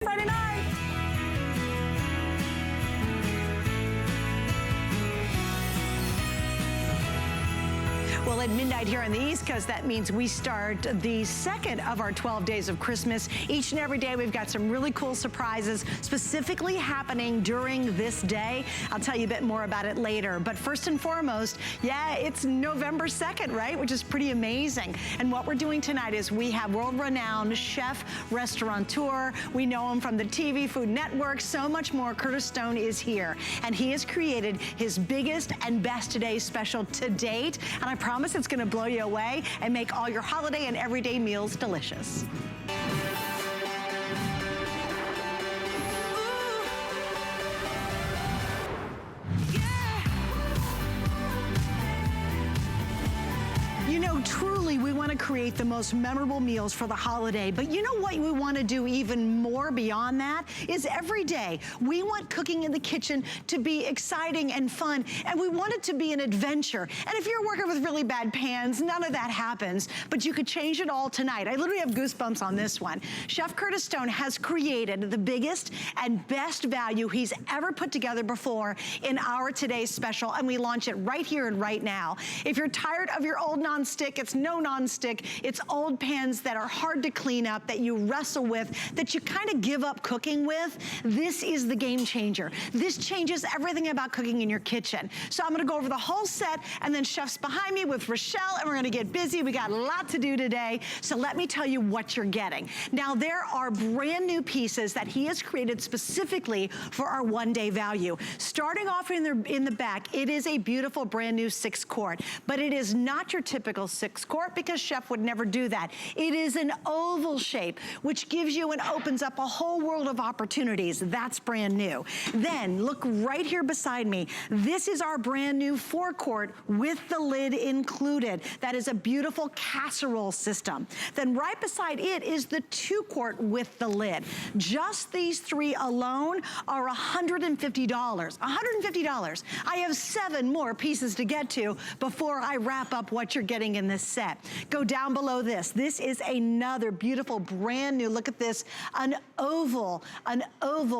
Friday night. Well, at midnight here on the East Coast, that means we start the second of our 12 days of Christmas. Each and every day, we've got some really cool surprises specifically happening during this day. I'll tell you a bit more about it later. But first and foremost, yeah, it's November 2nd, right? Which is pretty amazing. And what we're doing tonight is we have world-renowned chef, restaurateur. We know him from the TV Food Network, so much more. Curtis Stone is here. And he has created his biggest and best today special to date. And I promise it's gonna blow you away and make all your holiday and everyday meals delicious. You know, truly, we want to create the most memorable meals for the holiday. But you know what we want to do even more beyond that is every day, we want cooking in the kitchen to be exciting and fun. And we want it to be an adventure. And if you're working with really bad pans, none of that happens. But you could change it all tonight. I literally have goosebumps on this one. Chef Curtis Stone has created the biggest and best value he's ever put together before in our today's special. And we launch it right here and right now. If you're tired of your old non-stick, it's no non-stick, it's old pans that are hard to clean up, that you wrestle with, that you kind of give up cooking with, this is the game changer. This changes everything about cooking in your kitchen. So I'm gonna go over the whole set, and then chef's behind me with Rochelle, and we're gonna get busy. We got a lot to do today, so let me tell you what you're getting. Now, there are brand new pieces that he has created specifically for our one-day value. Starting off in the back, it is a beautiful brand new 6-quart, but it is not your typical 6-quart because chef would never do that. It is an oval shape, which gives you and opens up a whole world of opportunities. That's brand new. Then look right here beside me. This is our brand new 4-quart with the lid included. That is a beautiful casserole system. Then right beside it is the 2-quart with the lid. Just these three alone are $150. $150. I have 7 more pieces to get to before I wrap up what you're getting in this set. Go down below this. This is another beautiful, brand new, look at this, an oval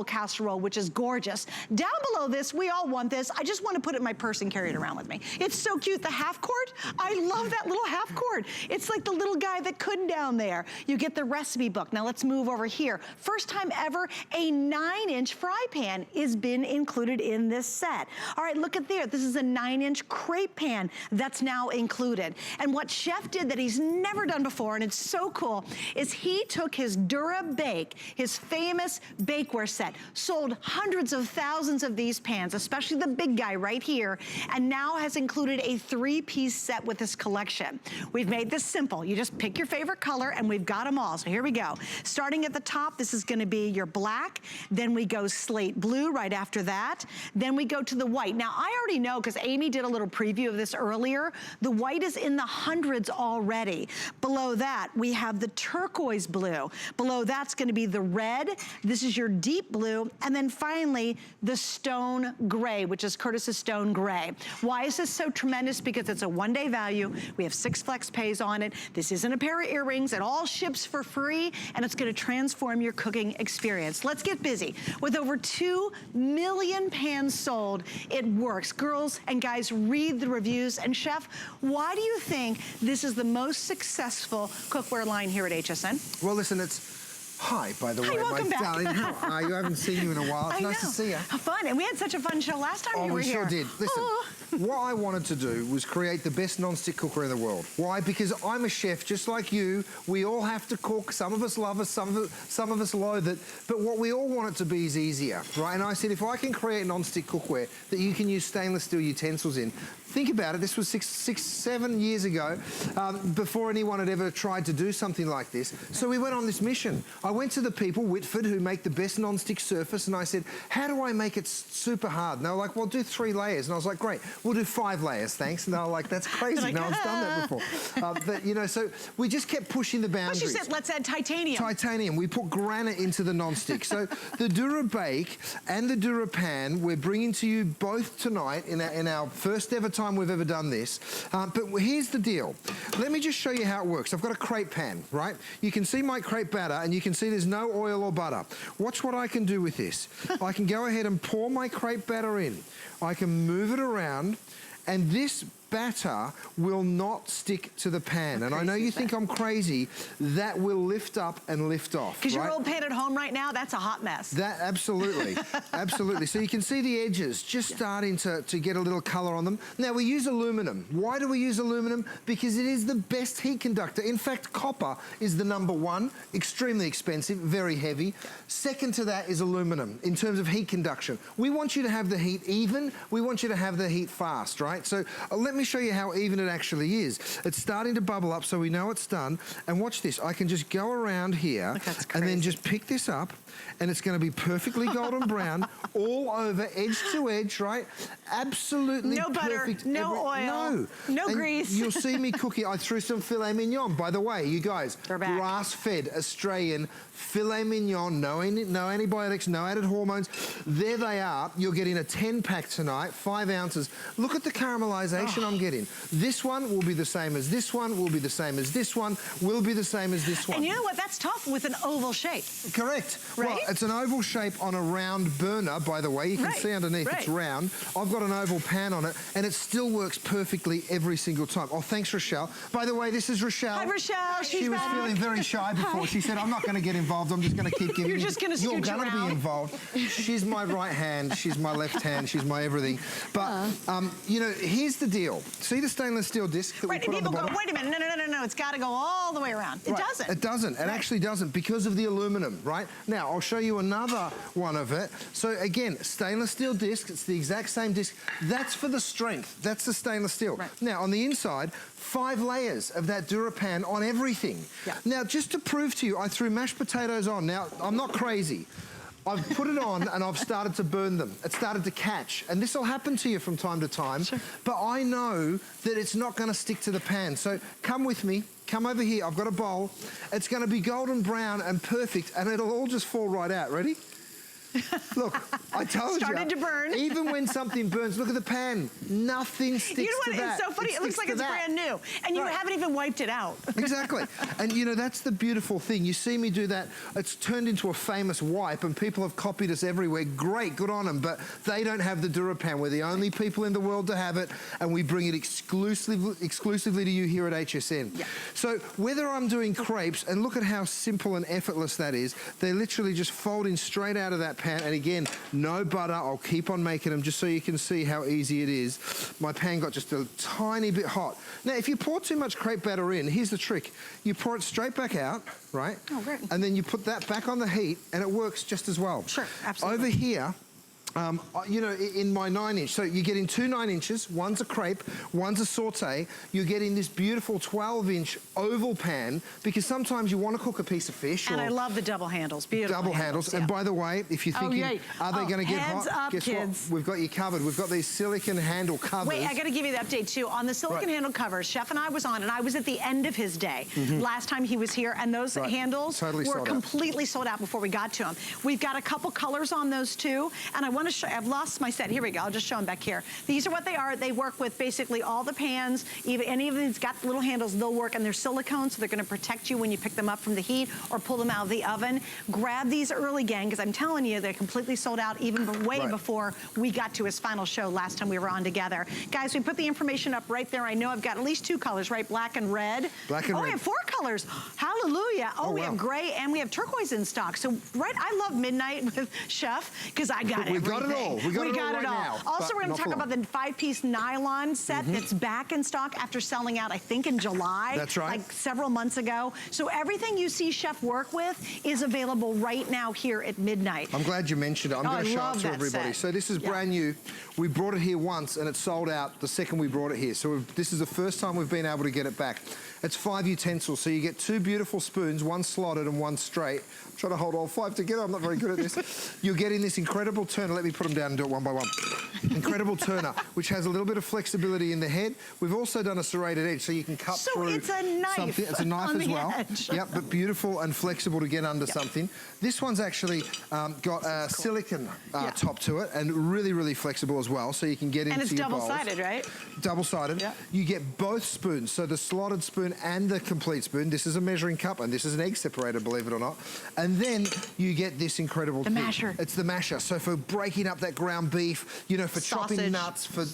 casserole, which is gorgeous. Down below this, we all want this. I just want to put it in my purse and carry it around with me. It's so cute, the half-quart. I love that little half-quart. It's like the little guy that couldn't down there. You get the recipe book. Now let's move over here. First time ever, a 9-inch fry pan is been included in this set. All right, look at there. This is a 9-inch crepe pan that's now included. And what chef did that he's never done before, and it's so cool, is he took his Dura Bake, his famous bakeware set, sold hundreds of thousands of these pans, especially the big guy right here, and now has included a 3-piece set with this collection. We've made this simple. You just pick your favorite color, and we've got them all. So here we go. Starting at the top, this is gonna be your black, then we go slate blue right after that, then we go to the white. Now, I already know, because Amy did a little preview of this earlier, the white is in the hundreds already. Below that, we have the turquoise blue. Below that's gonna be the red. This is your deep blue. And then finally, the stone gray, which is Curtis's stone gray. Why is this so tremendous? Because it's a one-day value. We have 6 flex pays on it. This isn't a pair of earrings. It all ships for free, and it's gonna transform your cooking experience. Let's get busy. With over 2 million pans sold, it works. Girls and guys, read the reviews. And chef, why do you think this is the most successful cookware line here at HSN? Well, listen, it's... Hi, by the way, welcome back. darling. How are you? I haven't seen you in a while. It's nice to see you. Fun, and we had such a fun show last time you were here. Oh, we sure did. Listen, what I wanted to do was create the best non-stick cookware in the world. Why? Because I'm a chef just like you. We all have to cook. Some of us love it, some of us loathe it. But what we all want it to be is easier, right? And I said, if I can create non-stick cookware that you can use stainless steel utensils in, think about it, this was 7 years ago, before anyone had ever tried to do something like this. So we went on this mission. I went to the people, Whitford, who make the best non-stick surface, and I said, how do I make it super hard? And they were like, well, do 3 layers. And I was like, great, we'll do 5 layers, thanks. And they were like, that's crazy, like, no one's done that before. But, you know, so we just kept pushing the boundaries. But you said, let's add titanium. Titanium, we put granite into the non-stick. So the Dura Bake and the Dura Pan, we're bringing to you both tonight in our first ever time we've ever done this. But here's the deal. Let me just show you how it works. I've got a crepe pan, right? You can see my crepe batter, and you can see there's no oil or butter. Watch what I can do with this. I can go ahead and pour my crepe batter in. I can move it around, and this batter will not stick to the pan. And I know you think I'm crazy. That will lift up and lift off. Because your old pan at home right now, that's a hot mess. That, absolutely, absolutely. So you can see the edges just starting to get a little color on them. Now we use aluminum. Why do we use aluminum? Because it is the best heat conductor. In fact, copper is the #1, extremely expensive, very heavy. Second to that is aluminum in terms of heat conduction. We want you to have the heat even. We want you to have the heat fast, right? So let me show you how even it actually is. It's starting to bubble up, so we know it's done. And watch this. I can just go around here and then just pick this up, and it's going to be perfectly golden brown all over, edge to edge, right? Absolutely no perfect. Butter, no oil, no grease. You'll see me cooking. I threw some filet mignon. By the way, you guys, grass-fed Australian filet mignon, no antibiotics, no added hormones. There they are. You're getting a 10-pack tonight, 5 ounces. Look at the caramelization I'm getting. This one will be the same as this one, will be the same as this one, will be the same as this one. And you know what? That's tough with an oval shape. Correct. Right? Well, it's an oval shape on a round burner, by the way. You can see underneath it's round. I've got an oval pan on it, and it still works perfectly every single time. Oh, thanks, Rochelle. By the way, this is Rochelle. Hi, Rochelle. She was feeling very shy before. She said, I'm not going to get involved. I'm just going to keep giving you. You're just going to scooch around. You're going to be involved. She's my right hand. She's my left hand. She's my everything. But, you know, here's the deal. See the stainless steel disc that we put on the bottom? People go, wait a minute, no. It's got to go all the way around. It doesn't. It doesn't. It actually doesn't because of the aluminum, right? Now, I'll show you another one of it. So, again, stainless steel disc. It's the exact same disc. That's for the strength. That's the stainless steel. Right. Now, on the inside, 5 layers of that DuraPan on everything. Yeah. Now, just to prove to you, I threw mashed potatoes on. Now, I'm not crazy. I've put it on and I've started to burn them. It started to catch. And this will happen to you from time to time. Sure. But I know that it's not going to stick to the pan. So come with me. Come over here. I've got a bowl. It's going to be golden brown and perfect. And it'll all just fall right out. Ready? Look, I told you. Started to burn. Even when something burns, look at the pan. Nothing sticks to that. You know what? It's so funny. It looks like it's brand new. And you haven't even wiped it out. Exactly. And, you know, that's the beautiful thing. You see me do that. It's turned into a famous wipe, and people have copied us everywhere. Great, good on them. But they don't have the DuraPan. We're the only people in the world to have it, and we bring it exclusively to you here at HSN. Yeah. So whether I'm doing crepes, and look at how simple and effortless that is, they're literally just folding straight out of that pan. And again, no butter. I'll keep on making them just so you can see how easy it is. My pan got just a tiny bit hot. Now, if you pour too much crepe batter in, here's the trick. You pour it straight back out, right? Oh, great. And then you put that back on the heat, and it works just as well. Sure, absolutely. Over here, you know, in my 9-inch, so you're getting 2 9-inches, one's a crepe, one's a saute. You're getting this beautiful 12-inch oval pan, because sometimes you want to cook a piece of fish. And I love the double handles, beautiful double handles. And by the way, if you're thinking, are they going to get hot? Up, guess kids. what? We've got you covered. We've got these silicone handle covers. Wait, I got to give you the update too. On the silicone handle covers, Chef and I was on, and I was at the end of his day last time he was here, and those handles were completely sold out before we got to them. We've got a couple colors on those too, and I want to show, I've lost my set. Here we go. I'll just show them back here. These are what they are. They work with basically all the pans. Even any of these got little handles, they'll work, and they're silicone, so they're going to protect you when you pick them up from the heat or pull them out of the oven. Grab these early, gang, because I'm telling you, they're completely sold out even way before we got to his final show last time we were on together. Guys, we put the information up right there. I know I've got at least 2 colors, right? Black and red. Black and red. Oh, we have 4 colors. Hallelujah. Oh, we have gray and we have turquoise in stock. So, I love midnight with Chef because I got everything. We got it all. We got it all. Now, also, we're going to talk about the 5-piece nylon set that's back in stock after selling out, I think, in July. That's right. Like several months ago. So everything you see Chef work with is available right now here at midnight. I'm glad you mentioned it. I'm going to show it to everybody. Set. So this is brand new. We brought it here once and it sold out the second we brought it here. So this is the first time we've been able to get it back. It's 5 utensils. So you get 2 beautiful spoons, one slotted and one straight. I'm trying to hold all 5 together. I'm not very good at this. You're getting this incredible turner. let me put them down and do it one by one. Incredible turner, which has a little bit of flexibility in the head. We've also done a serrated edge, so you can cut through it's a knife. something. It's a knife as well. Edge. Yep, but beautiful and flexible to get under something. This one's actually got a silicone top to it, and really, really flexible as well, so you can get into your bowls. And it's double-sided, right? Double-sided. Yeah. You get both spoons, so the slotted spoon and the complete spoon. This is a measuring cup, and this is an egg separator, believe it or not. And then you get this incredible thing. masher. It's the masher. So for breaking up that ground beef, you know, for chopping nuts, for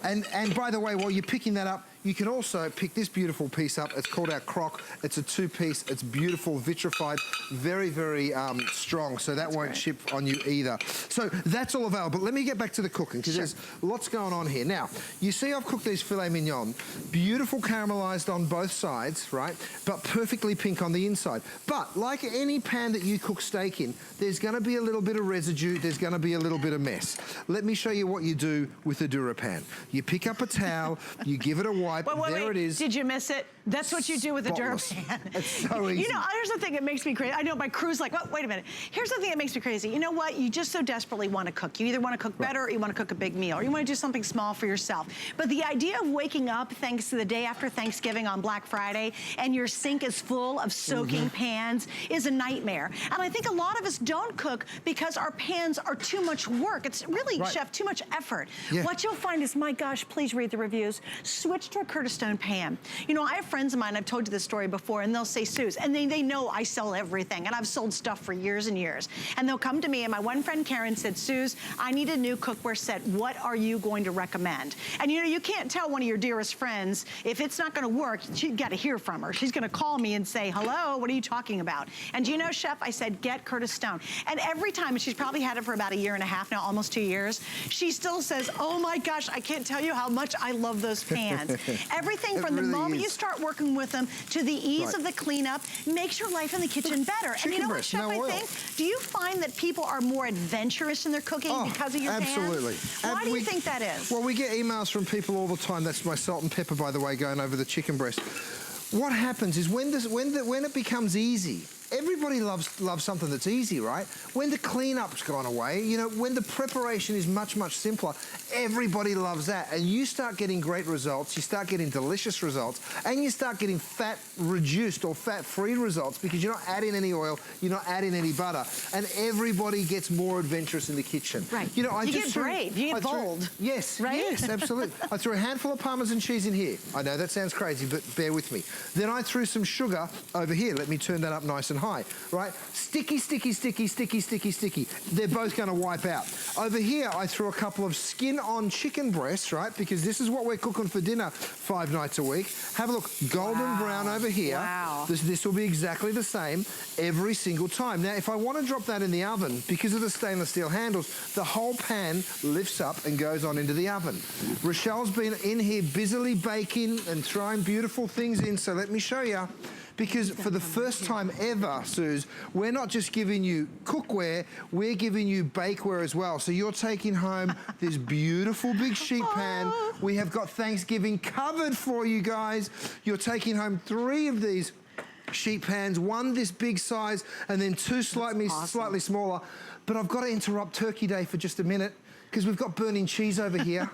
And by the way, while you're picking that up, you can also pick this beautiful piece up. It's called our crock. It's a 2-piece. It's beautiful, vitrified, very, very strong. So that won't chip on you either. So that's all available. But let me get back to the cooking, because there's lots going on here. Now, you see I've cooked these filet mignon. Beautiful caramelized on both sides, right? But perfectly pink on the inside. But like any pan that you cook steak in, there's going to be a little bit of residue. There's going to be a little bit of mess. Let me show you what you do with a DuraPan. You pick up a towel, you give it a wipe. Wait, it is. Did you miss it? That's what you do with a DuraPan. It's so easy. You know, here's the thing that makes me crazy. I know my crew's like, oh, wait a minute. Here's the thing that makes me crazy. You know what? You just so desperately want to cook. You either want to cook better or you want to cook a big meal, or you want to do something small for yourself. But the idea of waking up thanks to the day after Thanksgiving on Black Friday and your sink is full of soaking pans is a nightmare. And I think a lot of us don't cook because our pans are too much work. It's really, Chef, too much effort. What you'll find is, my gosh, please read the reviews. Switch to a Curtis Stone pan. You know, I have friends of mine, I've told you this story before, and they'll say, Suze, and they know I sell everything, and I've sold stuff for years and years. And they'll come to me, and my one friend Karen said, Suze, I need a new cookware set. What are you going to recommend? And you know, you can't tell one of your dearest friends, if it's not gonna work, you gotta hear from her. She's gonna call me and say, hello, what are you talking about? And do you know, Chef, I said, get Curtis Stone. And every time, and she's probably had it for about 1.5 years now, almost 2 years, she still says, oh my gosh, I can't tell you how much I love those pans. Everything from the moment you start working with them to the ease of the cleanup makes your life in the kitchen better. And you know what, Chef, I think, do you find that people are more adventurous in their cooking because of your pans? Absolutely. Why do you think that is? Well, we get emails from people all the time. That's my salt and pepper, by the way, going over the chicken breast. What happens is when it becomes easy, everybody loves something that's easy, right? When the cleanup's gone away, you know, when the preparation is much, much simpler, everybody loves that. And you start getting great results, you start getting delicious results, and you start getting fat-reduced or fat-free results because you're not adding any oil, you're not adding any butter, and everybody gets more adventurous in the kitchen. Right. You know, you get brave, you get bold. Yes, right? Yes, absolutely. I threw a handful of Parmesan cheese in here. I know that sounds crazy, but bear with me. Then I threw some sugar over here. Let me turn that up nice and high, right? Sticky, sticky, sticky, sticky, sticky, sticky. They're both gonna wipe out. Over here, I threw a couple of skin-on chicken breasts, right? Because this is what we're cooking for dinner 5 nights a week. Have a look, golden brown over here. Wow. This will be exactly the same every single time. Now, if I wanna drop that in the oven, because of the stainless steel handles, the whole pan lifts up and goes on into the oven. Rochelle's been in here busily baking and throwing beautiful things in, so let me show you. Because for the first time ever, Suze, we're not just giving you cookware, we're giving you bakeware as well. So you're taking home this beautiful big sheet pan. We have got Thanksgiving covered for you guys. You're taking home 3 of these sheet pans, 1 this big size, and then 2 slightly smaller. But I've got to interrupt Turkey Day for just a minute, because we've got burning cheese over here.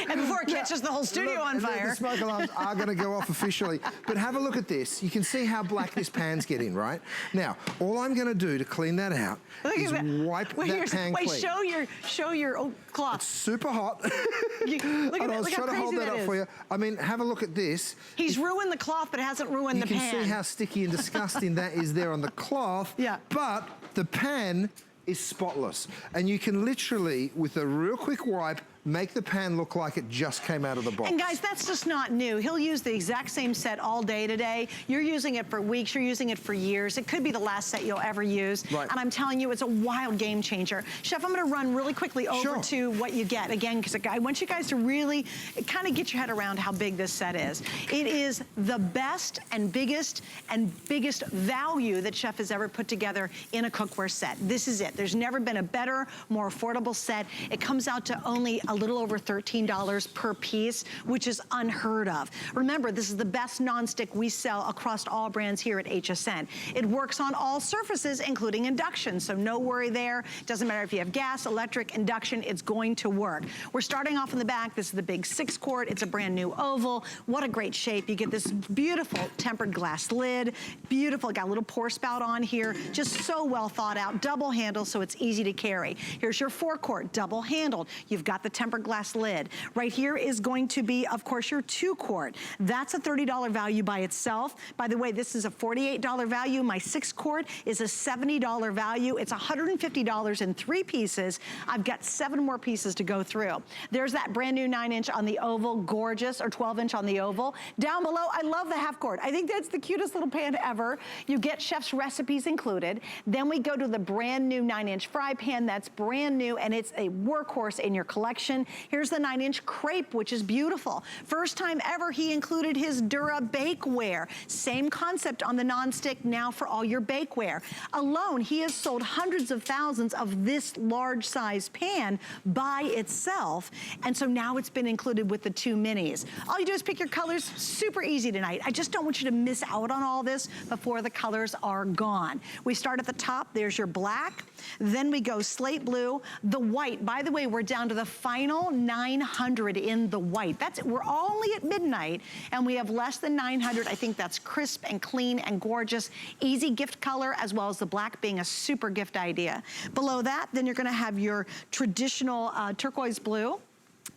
And before it catches the whole studio on fire. The smoke alarms are going to go off officially. But have a look at this. You can see how black this pan's getting, right? Now, all I'm going to do to clean that out is wipe that pan clean. Show your cloth. It's super hot. Look at I was trying to hold that up for you. I mean, have a look at this. He's ruined the cloth, but hasn't ruined the pan. You can see how sticky and disgusting that is there on the cloth. Yeah. But the pan is spotless. And you can literally, with a real quick wipe, make the pan look like it just came out of the box. And guys, that's just not new. He'll use the exact same set all day today. You're using it for weeks, you're using it for years. It could be the last set you'll ever use. Right. And I'm telling you, it's a wild game changer. Chef, I'm gonna run really quickly over to what you get. Again, because I want you guys to really kind of get your head around how big this set is. It is the best and biggest value that Chef has ever put together in a cookware set. This is it. There's never been a better, more affordable set. It comes out to only little over $13 per piece, which is unheard of. Remember, this is the best nonstick we sell across all brands here at HSN. It works on all surfaces, including induction, so no worry there. Doesn't matter if you have gas, electric, induction, it's going to work. We're starting off in the back. This is the big 6-quart. It's a brand new oval. What a great shape. You get this beautiful tempered glass lid. Beautiful, got a little pour spout on here. Just so well thought out. Double handle, so it's easy to carry. Here's your 4-quart, double handled. You've got the tempered glass lid. Right here is going to be, of course, your 2-quart. That's a $30 value by itself. By the way, this is a $48 value. My 6-quart is a $70 value. It's $150 in 3 pieces. I've got 7 more pieces to go through. There's that brand new 9-inch on the oval, gorgeous, or 12-inch on the oval. Down below, I love the half-quart. I think that's the cutest little pan ever. You get chef's recipes included. Then we go to the brand new 9-inch fry pan. That's brand new, and it's a workhorse in your collection. Here's the 9-inch crepe, which is beautiful. First time ever, he included his Dura bakeware. Same concept on the nonstick now for all your bakeware. Alone, he has sold hundreds of thousands of this large size pan by itself, and so now it's been included with the 2 minis. All you do is pick your colors. Super easy tonight. I just don't want you to miss out on all this before the colors are gone. We start at the top. There's your black. Then we go slate blue, the white. By the way, we're down to the final 900 in the white. That's it. We're only at midnight, and we have less than 900. I think that's crisp and clean and gorgeous. Easy gift color, as well as the black being a super gift idea. Below that, then you're gonna have your traditional turquoise blue.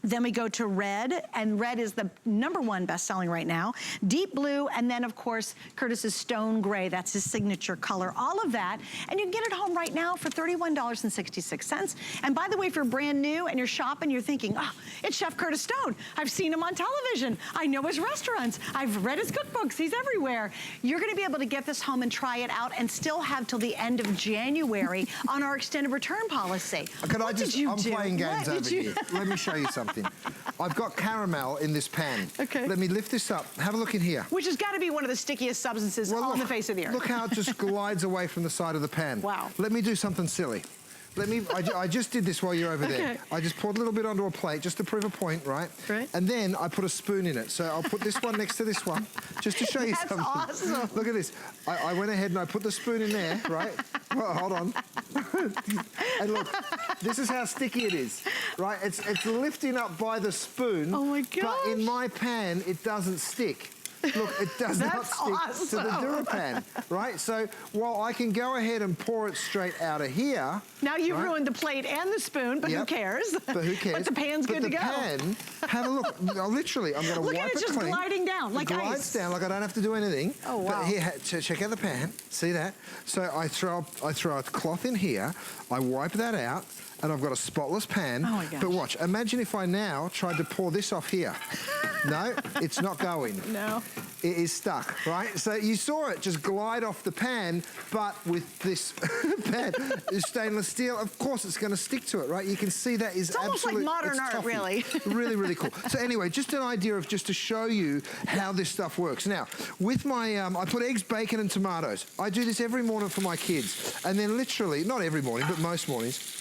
Then we go to red, and red is the #1 best-selling right now. Deep blue, and then of course, Curtis's stone gray, that's his signature color. All of that, and you can get it home right now for $31.66. And by the way, if you're brand new and you're shopping, you're thinking, oh, it's Chef Curtis Stone. I've seen him on television. I know his restaurants. I've read his cookbooks. He's everywhere. You're gonna be able to get this home and try it out and still have till the end of January on our extended return policy. I'm playing games over here. Let me show you something. I've got caramel in this pan. Okay. Let me lift this up. Have a look in here. Which has got to be one of the stickiest substances on the face of the earth. Look how it just glides away from the side of the pan. Wow. Let me do something silly. I just did this while you're over there. Okay. I just poured a little bit onto a plate just to prove a point, right? Right. And then I put a spoon in it. So I'll put this one next to this one just to show you something. That's awesome. Look at this. I went ahead and I put the spoon in there, right? Well, hold on. And look, this is how sticky it is, right? It's lifting up by the spoon. Oh my gosh. But in my pan, it doesn't stick. Look, it does not stick to the DuraPan, right? So while I can go ahead and pour it straight out of here. Now you've ruined the plate and the spoon, but who cares? But who cares? But the pan's good to go. But the pan, have a look. Literally, I'm going to wipe it clean. Look at it just gliding down like ice. It glides down like I don't have to do anything. Oh, wow. But here, check out the pan. See that? So I throw a cloth in here. I wipe that out. And I've got a spotless pan. Oh my gosh. But watch, imagine if I now tried to pour this off here. No, it's not going. No. It is stuck, right? So you saw it just glide off the pan, but with this pan, stainless steel, of course it's going to stick to it, right? You can see that is absolutely... It's almost like modern art, really. Really, really cool. So anyway, just an idea of just to show you how this stuff works. Now, with my, I put eggs, bacon, and tomatoes. I do this every morning for my kids. And then literally, not every morning, but most mornings,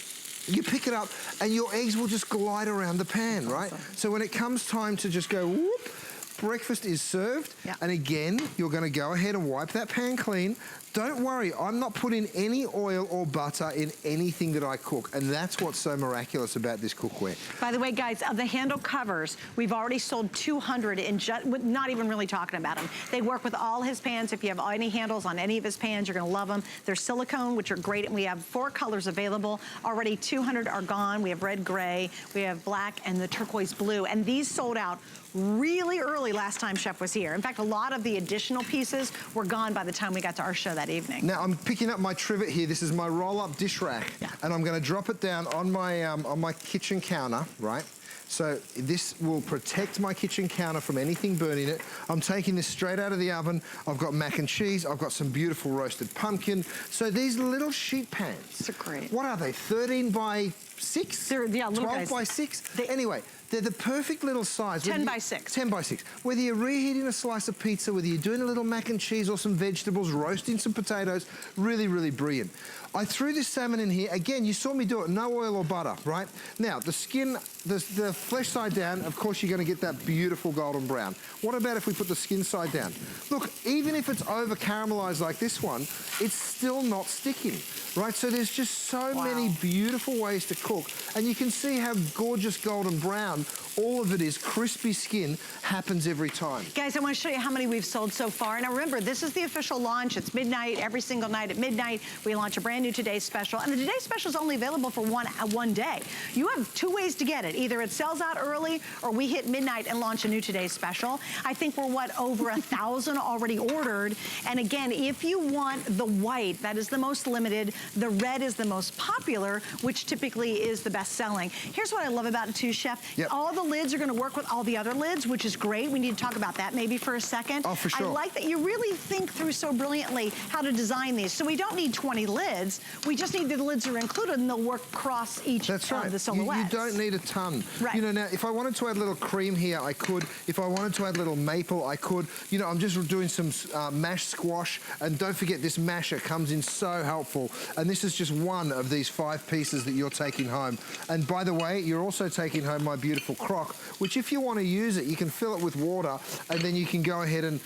you pick it up and your eggs will just glide around the pan, right? Awesome. So when it comes time to just go whoop, breakfast is served. Yeah. And again, you're going to go ahead and wipe that pan clean. Don't worry, I'm not putting any oil or butter in anything that I cook. And that's what's so miraculous about this cookware. By the way, guys, of the handle covers, we've already sold 200 in just, not even really talking about them. They work with all his pans. If you have any handles on any of his pans, you're gonna love them. They're silicone, which are great, and we have 4 colors available. Already 200 are gone. We have red, gray, we have black, and the turquoise blue. And these sold out really early last time Chef was here. In fact, a lot of the additional pieces were gone by the time we got to our show that evening. Now, I'm picking up my trivet here. This is my roll-up dish rack. Yeah. And I'm gonna drop it down on my kitchen counter, right? So this will protect my kitchen counter from anything burning it. I'm taking this straight out of the oven. I've got mac and cheese. I've got some beautiful roasted pumpkin. So these little sheet pans. They're great. What are they, 13 by 6? They're, yeah, little 12 guys. by 6? Anyway, they're the perfect little size. 10 by 6. 10 by 6. Whether you're reheating a slice of pizza, whether you're doing a little mac and cheese or some vegetables, roasting some potatoes, really, really brilliant. I threw this salmon in here. Again, you saw me do it, no oil or butter, right? Now, the skin, the flesh side down, of course you're gonna get that beautiful golden brown. What about if we put the skin side down? Look, even if it's over caramelized like this one, it's still not sticking, right? So there's just so many beautiful ways to cook. And you can see how gorgeous golden brown, all of it is. Crispy skin happens every time. Guys, I want to show you how many we've sold so far. Now remember, this is the official launch. It's midnight, every single night at midnight. We launch a brand new Today's Special. And the Today's Special is only available for one day. You have two ways to get it. Either it sells out early or we hit midnight and launch a new Today's Special. I think we're, over 1,000 already ordered. And again, if you want the white, that is the most limited. The red is the most popular, which typically is the best selling. Here's what I love about it too, Chef. All the lids are gonna work with all the other lids, which is great. We need to talk about that maybe for a second. Oh, for sure. I like that you really think through so brilliantly how to design these. So we don't need 20 lids. We just need the lids are included and they'll work across each of the silhouettes. You don't need a ton. Right. You know, now, if I wanted to add a little cream here, I could. If I wanted to add a little maple, I could. You know, I'm just doing some mashed squash. And don't forget, this masher comes in so helpful. And this is just one of these 5 pieces that you're taking home. And by the way, you're also taking home my beautiful crock, which if you want to use it, you can fill it with water, and then you can go ahead and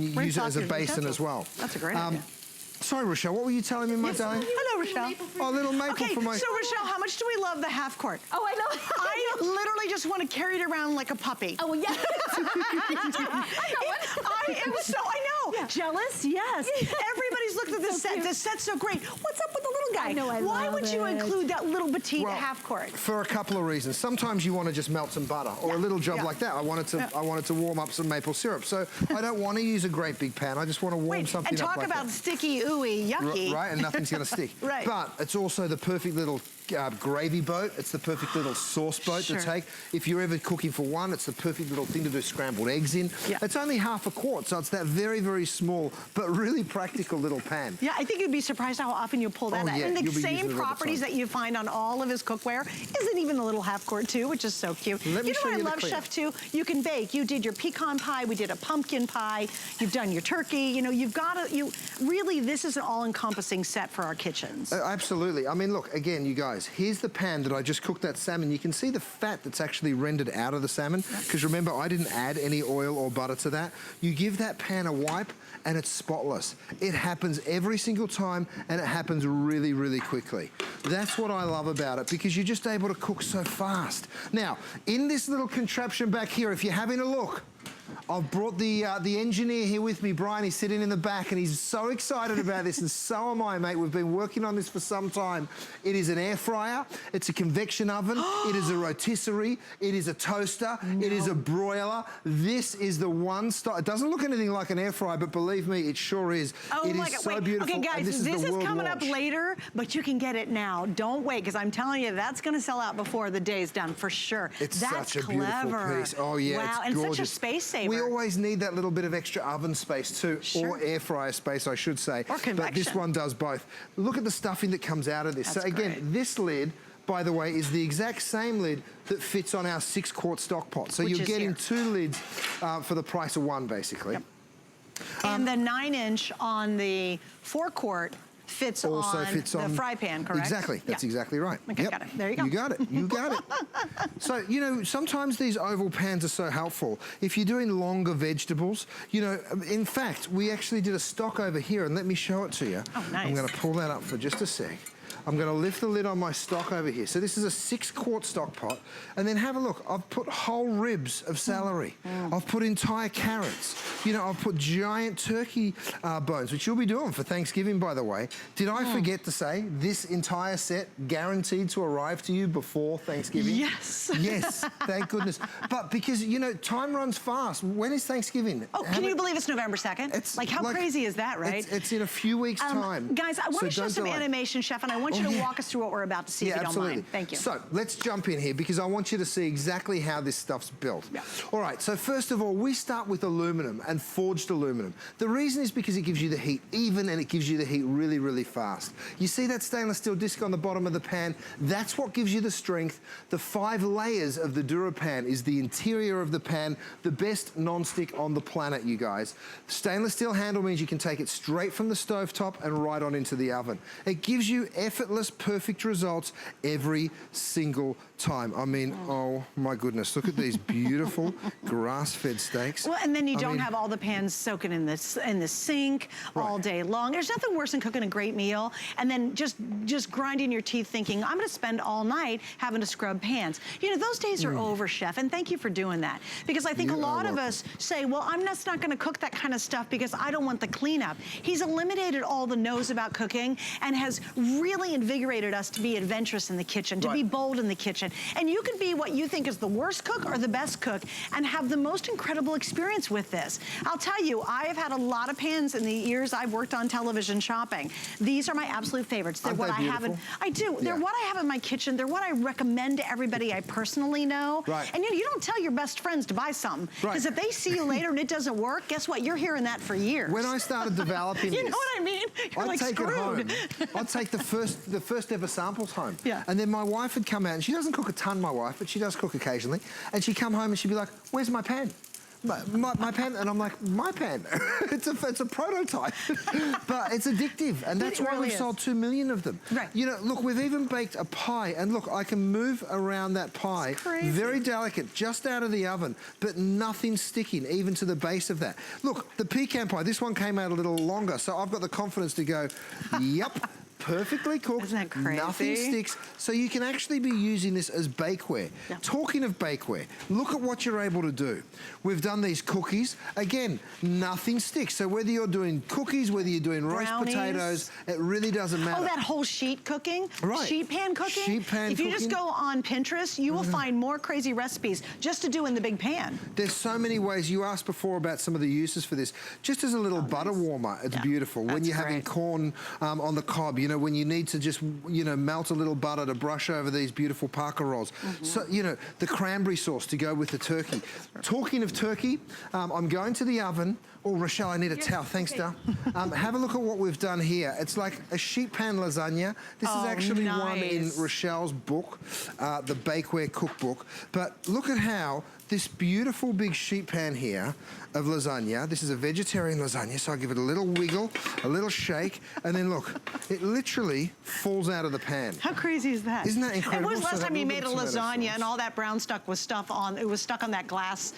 use it as a basin as well. That's a great idea. Sorry, Rochelle, what were you telling me, my darling? Hello, Rochelle. Oh, little maple for my... So, Rochelle, how much do we love the half quart? Oh, I know. I literally just want to carry it around like a puppy. Oh, yeah. I know. Jealous? Yes. Everybody's looked at this set. This set's so great. What's up with the little guy? I know, Why would you include that little petite half quart? For a couple of reasons. Sometimes you want to just melt some butter, or a little job like that. I wanted to warm up some maple syrup. So I don't want to use a great big pan. I just want to warm something up like that. And talk about sticky, ooey, yucky. Right, and nothing's going to stick. Right. But it's also the perfect little gravy boat. It's the perfect little sauce boat to take. If you're ever cooking for one, it's the perfect little thing to do scrambled eggs in. It's only half a quart, so it's that very, very small, but really practical little pan. Yeah, I think you'd be surprised how often you pull that out. And the same properties that you find on all of his cookware isn't even the little half quart too, which is so cute. You know what I love, Chef, too? You can bake. You did your pecan pie. We did a pumpkin pie. You've done your turkey. You know, you've got to, really, this is an all-encompassing set for our kitchens. Absolutely. I mean, look, again, you guys, here's the pan that I just cooked that salmon. You can see the fat that's actually rendered out of the salmon, because remember, I didn't add any oil or butter to that. You give that pan a wipe and it's spotless. It happens every single time, and it happens really, really quickly. That's what I love about it, because you're just able to cook so fast. Now, in this little contraption back here, if you're having a look, I've brought the engineer here with me, Brian. He's sitting in the back, and he's so excited about this, and so am I, mate. We've been working on this for some time. It is an air fryer. It's a convection oven. It is a rotisserie. It is a toaster. It is a broiler. This is the one style. It doesn't look anything like an air fryer, but believe me, it sure is. Oh it my is God. so Wait. beautiful. Okay, guys, this is coming up later, but you can get it now. Don't wait, because I'm telling you, that's going to sell out before the day's done, for sure. It's that's such a beautiful piece. Oh, yeah, wow, it's gorgeous. And such a space saver. We always need that little bit of extra oven space too, or air fryer space, I should say. Or convection. But this one does both. Look at the stuffing that comes out of this. That's so again, great. this lid, by the way, is the exact same lid that fits on our 6-quart stock pot. So you're getting 2 lids for the price of 1, basically. Yep. And the 9-inch on the 4-quart fits also on fits the on fry pan, correct? Exactly. That's exactly right. Okay, got it. There you go. You got it. You got it. So, you know, sometimes these oval pans are so helpful. If you're doing longer vegetables, you know, in fact, we actually did a stock over here, and let me show it to you. Oh, nice. I'm going to pull that up for just a sec. I'm going to lift the lid on my stock over here. So this is a 6-quart stock pot. And then have a look. I've put whole ribs of celery. I've put entire carrots. You know, I've put giant turkey bones, which you'll be doing for Thanksgiving, by the way. Did I forget to say this entire set guaranteed to arrive to you before Thanksgiving? Yes. Yes, thank goodness. But because, you know, time runs fast. When is Thanksgiving? Oh, can you believe it's November 2nd? Like, how crazy is that, right? It's in a few weeks' time. Guys, I want to show some animation, Chef, and I want you to walk us through what we're about to see, if you don't mind. Thank you. So let's jump in here because I want you to see exactly how this stuff's built. Yeah. All right, so first of all, we start with aluminum and forged aluminum. The reason is because it gives you the heat even, and it gives you the heat really, really fast. You see that stainless steel disc on the bottom of the pan? That's what gives you the strength. The 5 layers of the DuraPan is the interior of the pan, the best non-stick on the planet, you guys. Stainless steel handle means you can take it straight from the stovetop and right on into the oven. It gives you effortless, perfect results every single time. I mean, oh my goodness, look at these beautiful grass-fed steaks. Well, and then you don't have all the pans soaking in the sink all day long. There's nothing worse than cooking a great meal and then just grinding your teeth thinking, I'm gonna spend all night having to scrub pans. You know, those days are over, Chef, and thank you for doing that. Because I think a lot of us say, well, I'm just not gonna cook that kind of stuff because I don't want the cleanup. He's eliminated all the no's about cooking and has really invigorated us to be adventurous in the kitchen, to be bold in the kitchen. And you can be what you think is the worst cook or the best cook and have the most incredible experience with this. I'll tell you, I have had a lot of pans in the years I've worked on television shopping. These are my absolute favorites. They're what I have in, I do. They're what I have in my kitchen. They're what I recommend to everybody I personally know. And you don't tell your best friends to buy something. Because if they see you later and it doesn't work, guess what? You're hearing that for years. When I started developing you know what I mean? You're like take screwed. it home. I'd take the first ever samples home. Yeah. And then my wife would come out, and she doesn't cook a ton, my wife, but she does cook occasionally. And she'd come home and she'd be like, where's my pan? My pan, and I'm like, my pan. it's a prototype, but it's addictive, and that's why we've sold 2 million of them. You know, look, we've even baked a pie, and look, I can move around that pie, very delicate, just out of the oven, but nothing sticking, even to the base of that. Look, the pecan pie, this one came out a little longer, so I've got the confidence to go, yep. Perfectly cooked, Isn't that crazy? Nothing sticks, so you can actually be using this as bakeware. Talking of bakeware, look at what you're able to do. We've done these cookies. Again, nothing sticks. So whether you're doing cookies, whether you're doing roast potatoes, it really doesn't matter. Oh, that whole sheet cooking? Sheet pan cooking? Sheet pan if you just go on Pinterest, you will find more crazy recipes just to do in the big pan. There's so many ways. You asked before about some of the uses for this. Just as a little butter warmer, it's beautiful. When you're having corn on the cob, you know, when you need to just, you know, melt a little butter to brush over these beautiful Parker rolls. So, you know, the cranberry sauce to go with the turkey. Talking of turkey, I'm going to the oven. Oh, Rochelle, I need a towel. Thanks, Dal. Have a look at what we've done here. It's like a sheet pan lasagna. This is actually one in Rochelle's book, the Bakeware Cookbook. But look at how this beautiful big sheet pan here of lasagna, this is a vegetarian lasagna, so I give it a little wiggle, a little shake, and then look, it literally falls out of the pan. How crazy is that? Isn't that incredible? And when was the last time you made a lasagna and all that brown stuff was stuck on that glass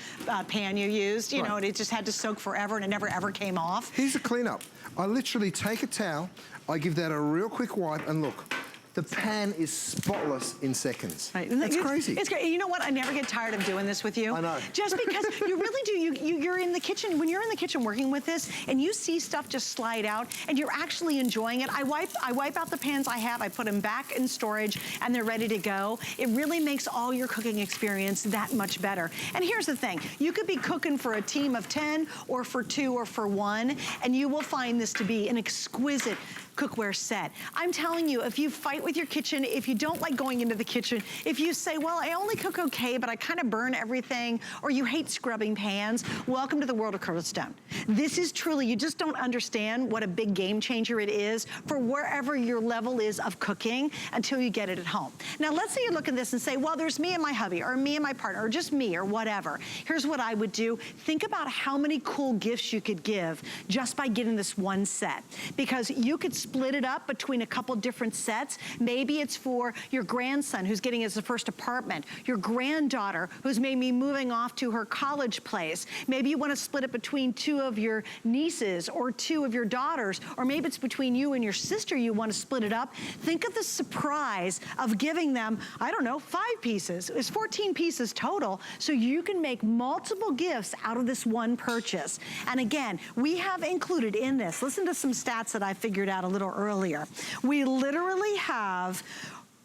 pan you used, you know, and it just had to soak forever and it never ever came off? Here's the cleanup. I literally take a towel, I give that a real quick wipe, and look, the pan is spotless in seconds. That's crazy. It's great. You know what? I never get tired of doing this with you. I know. Just because you really do. You're in the kitchen. When you're in the kitchen working with this, and you see stuff just slide out, and you're actually enjoying it. I wipe out the pans I have. I put them back in storage, and they're ready to go. It really makes all your cooking experience that much better. And here's the thing: you could be cooking for a team of 10, or for 2, or for 1, and you will find this to be an exquisite cookware set. I'm telling you, if you fight with your kitchen, if you don't like going into the kitchen, if you say, well, I only cook okay, but I kind of burn everything, or you hate scrubbing pans, welcome to the world of curled stone. This is truly, you just don't understand what a big game changer it is for wherever your level is of cooking until you get it at home. Now, let's say you look at this and say, well, there's me and my hubby, or me and my partner, or just me, or whatever. Here's what I would do. Think about how many cool gifts you could give just by getting this one set. Because you could split it up between a couple different sets. Maybe it's for your grandson who's getting his first apartment, your granddaughter who's maybe moving off to her college place. Maybe you want to split it between 2 of your nieces or 2 of your daughters, or maybe it's between you and your sister you want to split it up. Think of the surprise of giving them, I don't know, 5 pieces. It's 14 pieces total, so you can make multiple gifts out of this one purchase. And again, we have included in this, listen to some stats that I figured out a little earlier. We literally have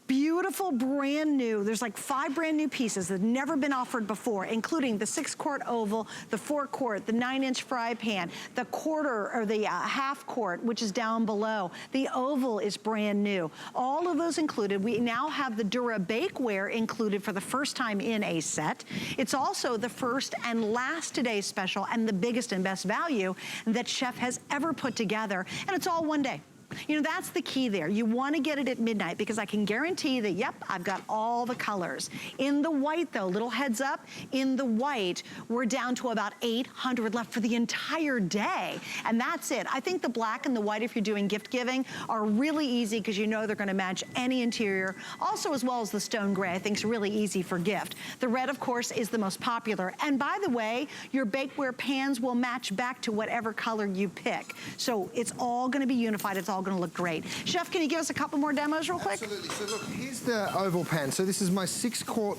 Beautiful, brand new. There's like 5 brand new pieces that have never been offered before, including the 6-quart oval, the 4-quart, the 9-inch fry pan, the quarter or the half quart, which is down below. The oval is brand new. All of those included. We now have the Dura bakeware included for the first time in a set. It's also the first and last today's special and the biggest and best value that Chef has ever put together. And it's all one day. You know, that's the key there. You want to get it at midnight because I can guarantee that, yep, I've got all the colors. In the white, though, little heads up, in the white, we're down to about 800 left for the entire day. And that's it. I think the black and the white, if you're doing gift giving, are really easy because you know they're going to match any interior. Also, as well as the stone gray, I think is really easy for gift. The red, of course, is the most popular. And by the way, your bakeware pans will match back to whatever color you pick. So it's all going to be unified. It's all going to look great. Chef, can you give us a couple more demos real quick? Absolutely. So look, here's the oval pan. So this is my 6-quart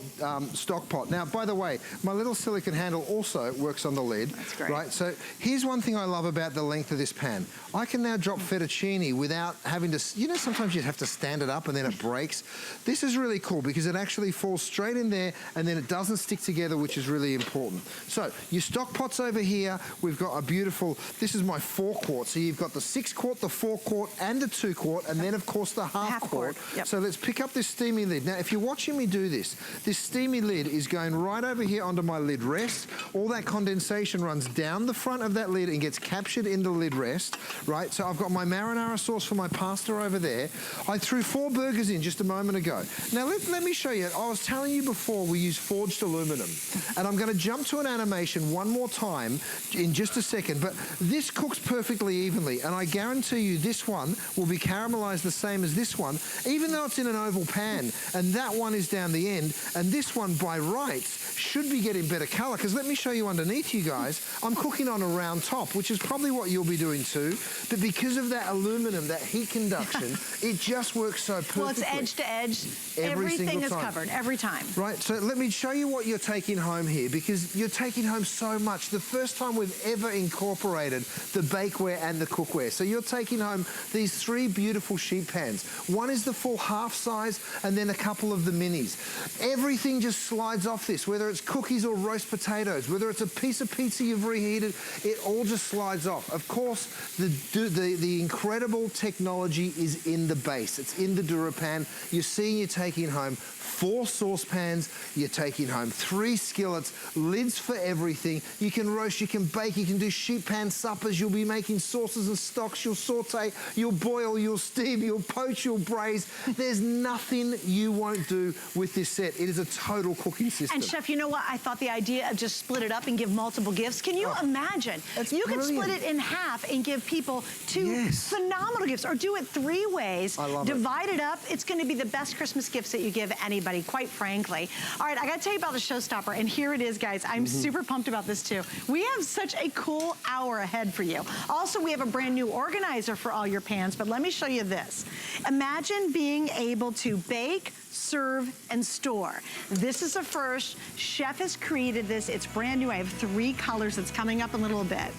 stock pot. Now, by the way, my little silicone handle also works on the lid. That's great. Right? So here's one thing I love about the length of this pan. I can now drop fettuccine without having to, you know, sometimes you have to stand it up and then it breaks. This is really cool because it actually falls straight in there and then it doesn't stick together, which is really important. So your stock pots over here, we've got a beautiful, this is my 4-quart. So you've got the 6-quart, the 4-quart, and the 2-quart, and then of course the half quart. Yep. So let's pick up this steamy lid. Now, if you're watching me do this steamy lid is going right over here onto my lid rest. All that condensation runs down the front of that lid and gets captured in the lid rest, right? So I've got my marinara sauce for my pasta over there. I threw 4 burgers in just a moment ago. Now, let me show you. I was telling you before we use forged aluminum, and I'm going to jump to an animation one more time in just a second, but this cooks perfectly evenly, and I guarantee you this one will be caramelized the same as this one, even though it's in an oval pan, and that one is down the end, and this one by rights should be getting better color, because let me show you underneath, you guys. I'm cooking on a round top, which is probably what you'll be doing too, but because of that aluminum, that heat conduction, it just works so perfectly. Well, it's edge to edge. Everything is covered every time. Right, so let me show you what you're taking home here, because you're taking home so much. The first time we've ever incorporated the bakeware and the cookware. So you're taking home these 3 beautiful sheet pans. One is the full half size and then a couple of the minis. Everything just slides off this, whether it's cookies or roast potatoes, whether it's a piece of pizza you've reheated, it all just slides off. Of course, the incredible technology is in the base. It's in the DuraPan. You're seeing you're taking home 4 saucepans, you're taking home 3 skillets, lids for everything. You can roast, you can bake, you can do sheet pan suppers, you'll be making sauces and stocks, you'll saute, you'll boil, you'll steam, you'll poach, you'll braise. There's nothing you won't do with this set. It is a total cooking system. And Chef, you know what? I thought the idea of just split it up and give multiple gifts. Can you imagine? You could split it in half and give people 2 phenomenal gifts, or do it 3 ways. I love Divide it up. It's going to be the best Christmas gifts that you give anybody, quite frankly. All right, I got to tell you about the showstopper, and here it is, guys. I'm super pumped about this too. We have such a cool hour ahead for you. Also, we have a brand new organizer for all your pans, but let me show you this. Imagine being able to bake, serve, and store. This is a first. Chef has created this. It's brand new. I have 3 colors. It's coming up in a little bit.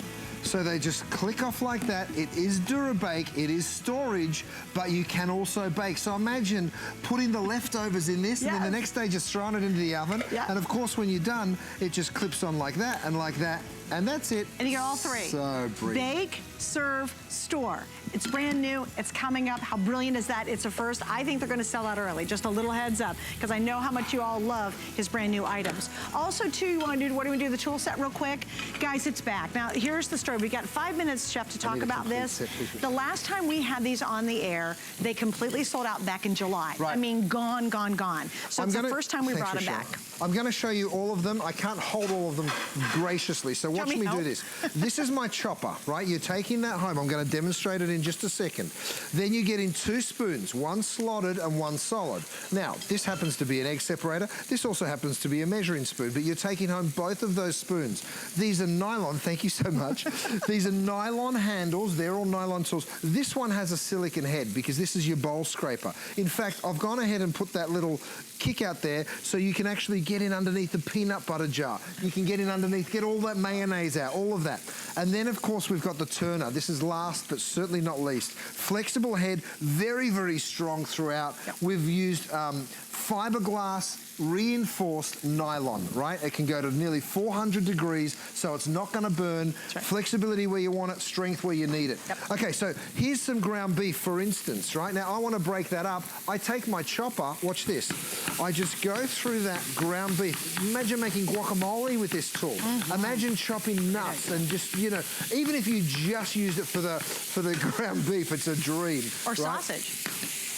So they just click off like that. It is DuraBake, it is storage, but you can also bake. So imagine putting the leftovers in this and then the next day just throwing it into the oven. And of course, when you're done, it just clips on like that and like that. And that's it. And you get all 3. So brilliant. Bake, serve, store. It's brand new. It's coming up. How brilliant is that? It's a first. I think they're going to sell out early. Just a little heads up, because I know how much you all love his brand new items. Also, too, you want to do, what do we do? The tool set real quick? Guys, it's back. Now, here's the story. We got 5 minutes, Chef, to talk about this. The last time we had these on the air, they completely sold out back in July. I mean, gone, gone, gone. So it's the first time we brought them back. I'm going to show you all of them. I can't hold all of them graciously, so watch me do this. This is my chopper, right? You're taking that home. I'm going to demonstrate it in just a second. Then you get in 2 spoons, one slotted and one solid. Now, this happens to be an egg separator. This also happens to be a measuring spoon, but you're taking home both of those spoons. These are nylon, thank you so much. These are nylon handles. They're all nylon tools. This one has a silicone head because this is your bowl scraper. In fact, I've gone ahead and put that little kick out there so you can actually get in underneath the peanut butter jar. You can get in underneath, get all that mayonnaise mayonnaise out, all of that. And then, of course, we've got the turner. This is last, but certainly not least. Flexible head, very, very strong throughout. Yep. We've used fiberglass reinforced nylon, right? It can go to nearly 400 degrees, so it's not gonna burn. Right. Flexibility where you want it, strength where you need it. Yep. Okay, so here's some ground beef, for instance, right? Now, I wanna break that up. I take my chopper, watch this. I just go through that ground beef. Imagine making guacamole with this tool. Imagine chopping nuts and just, you know, even if you just used it for the ground beef, it's a dream. Or right? Sausage.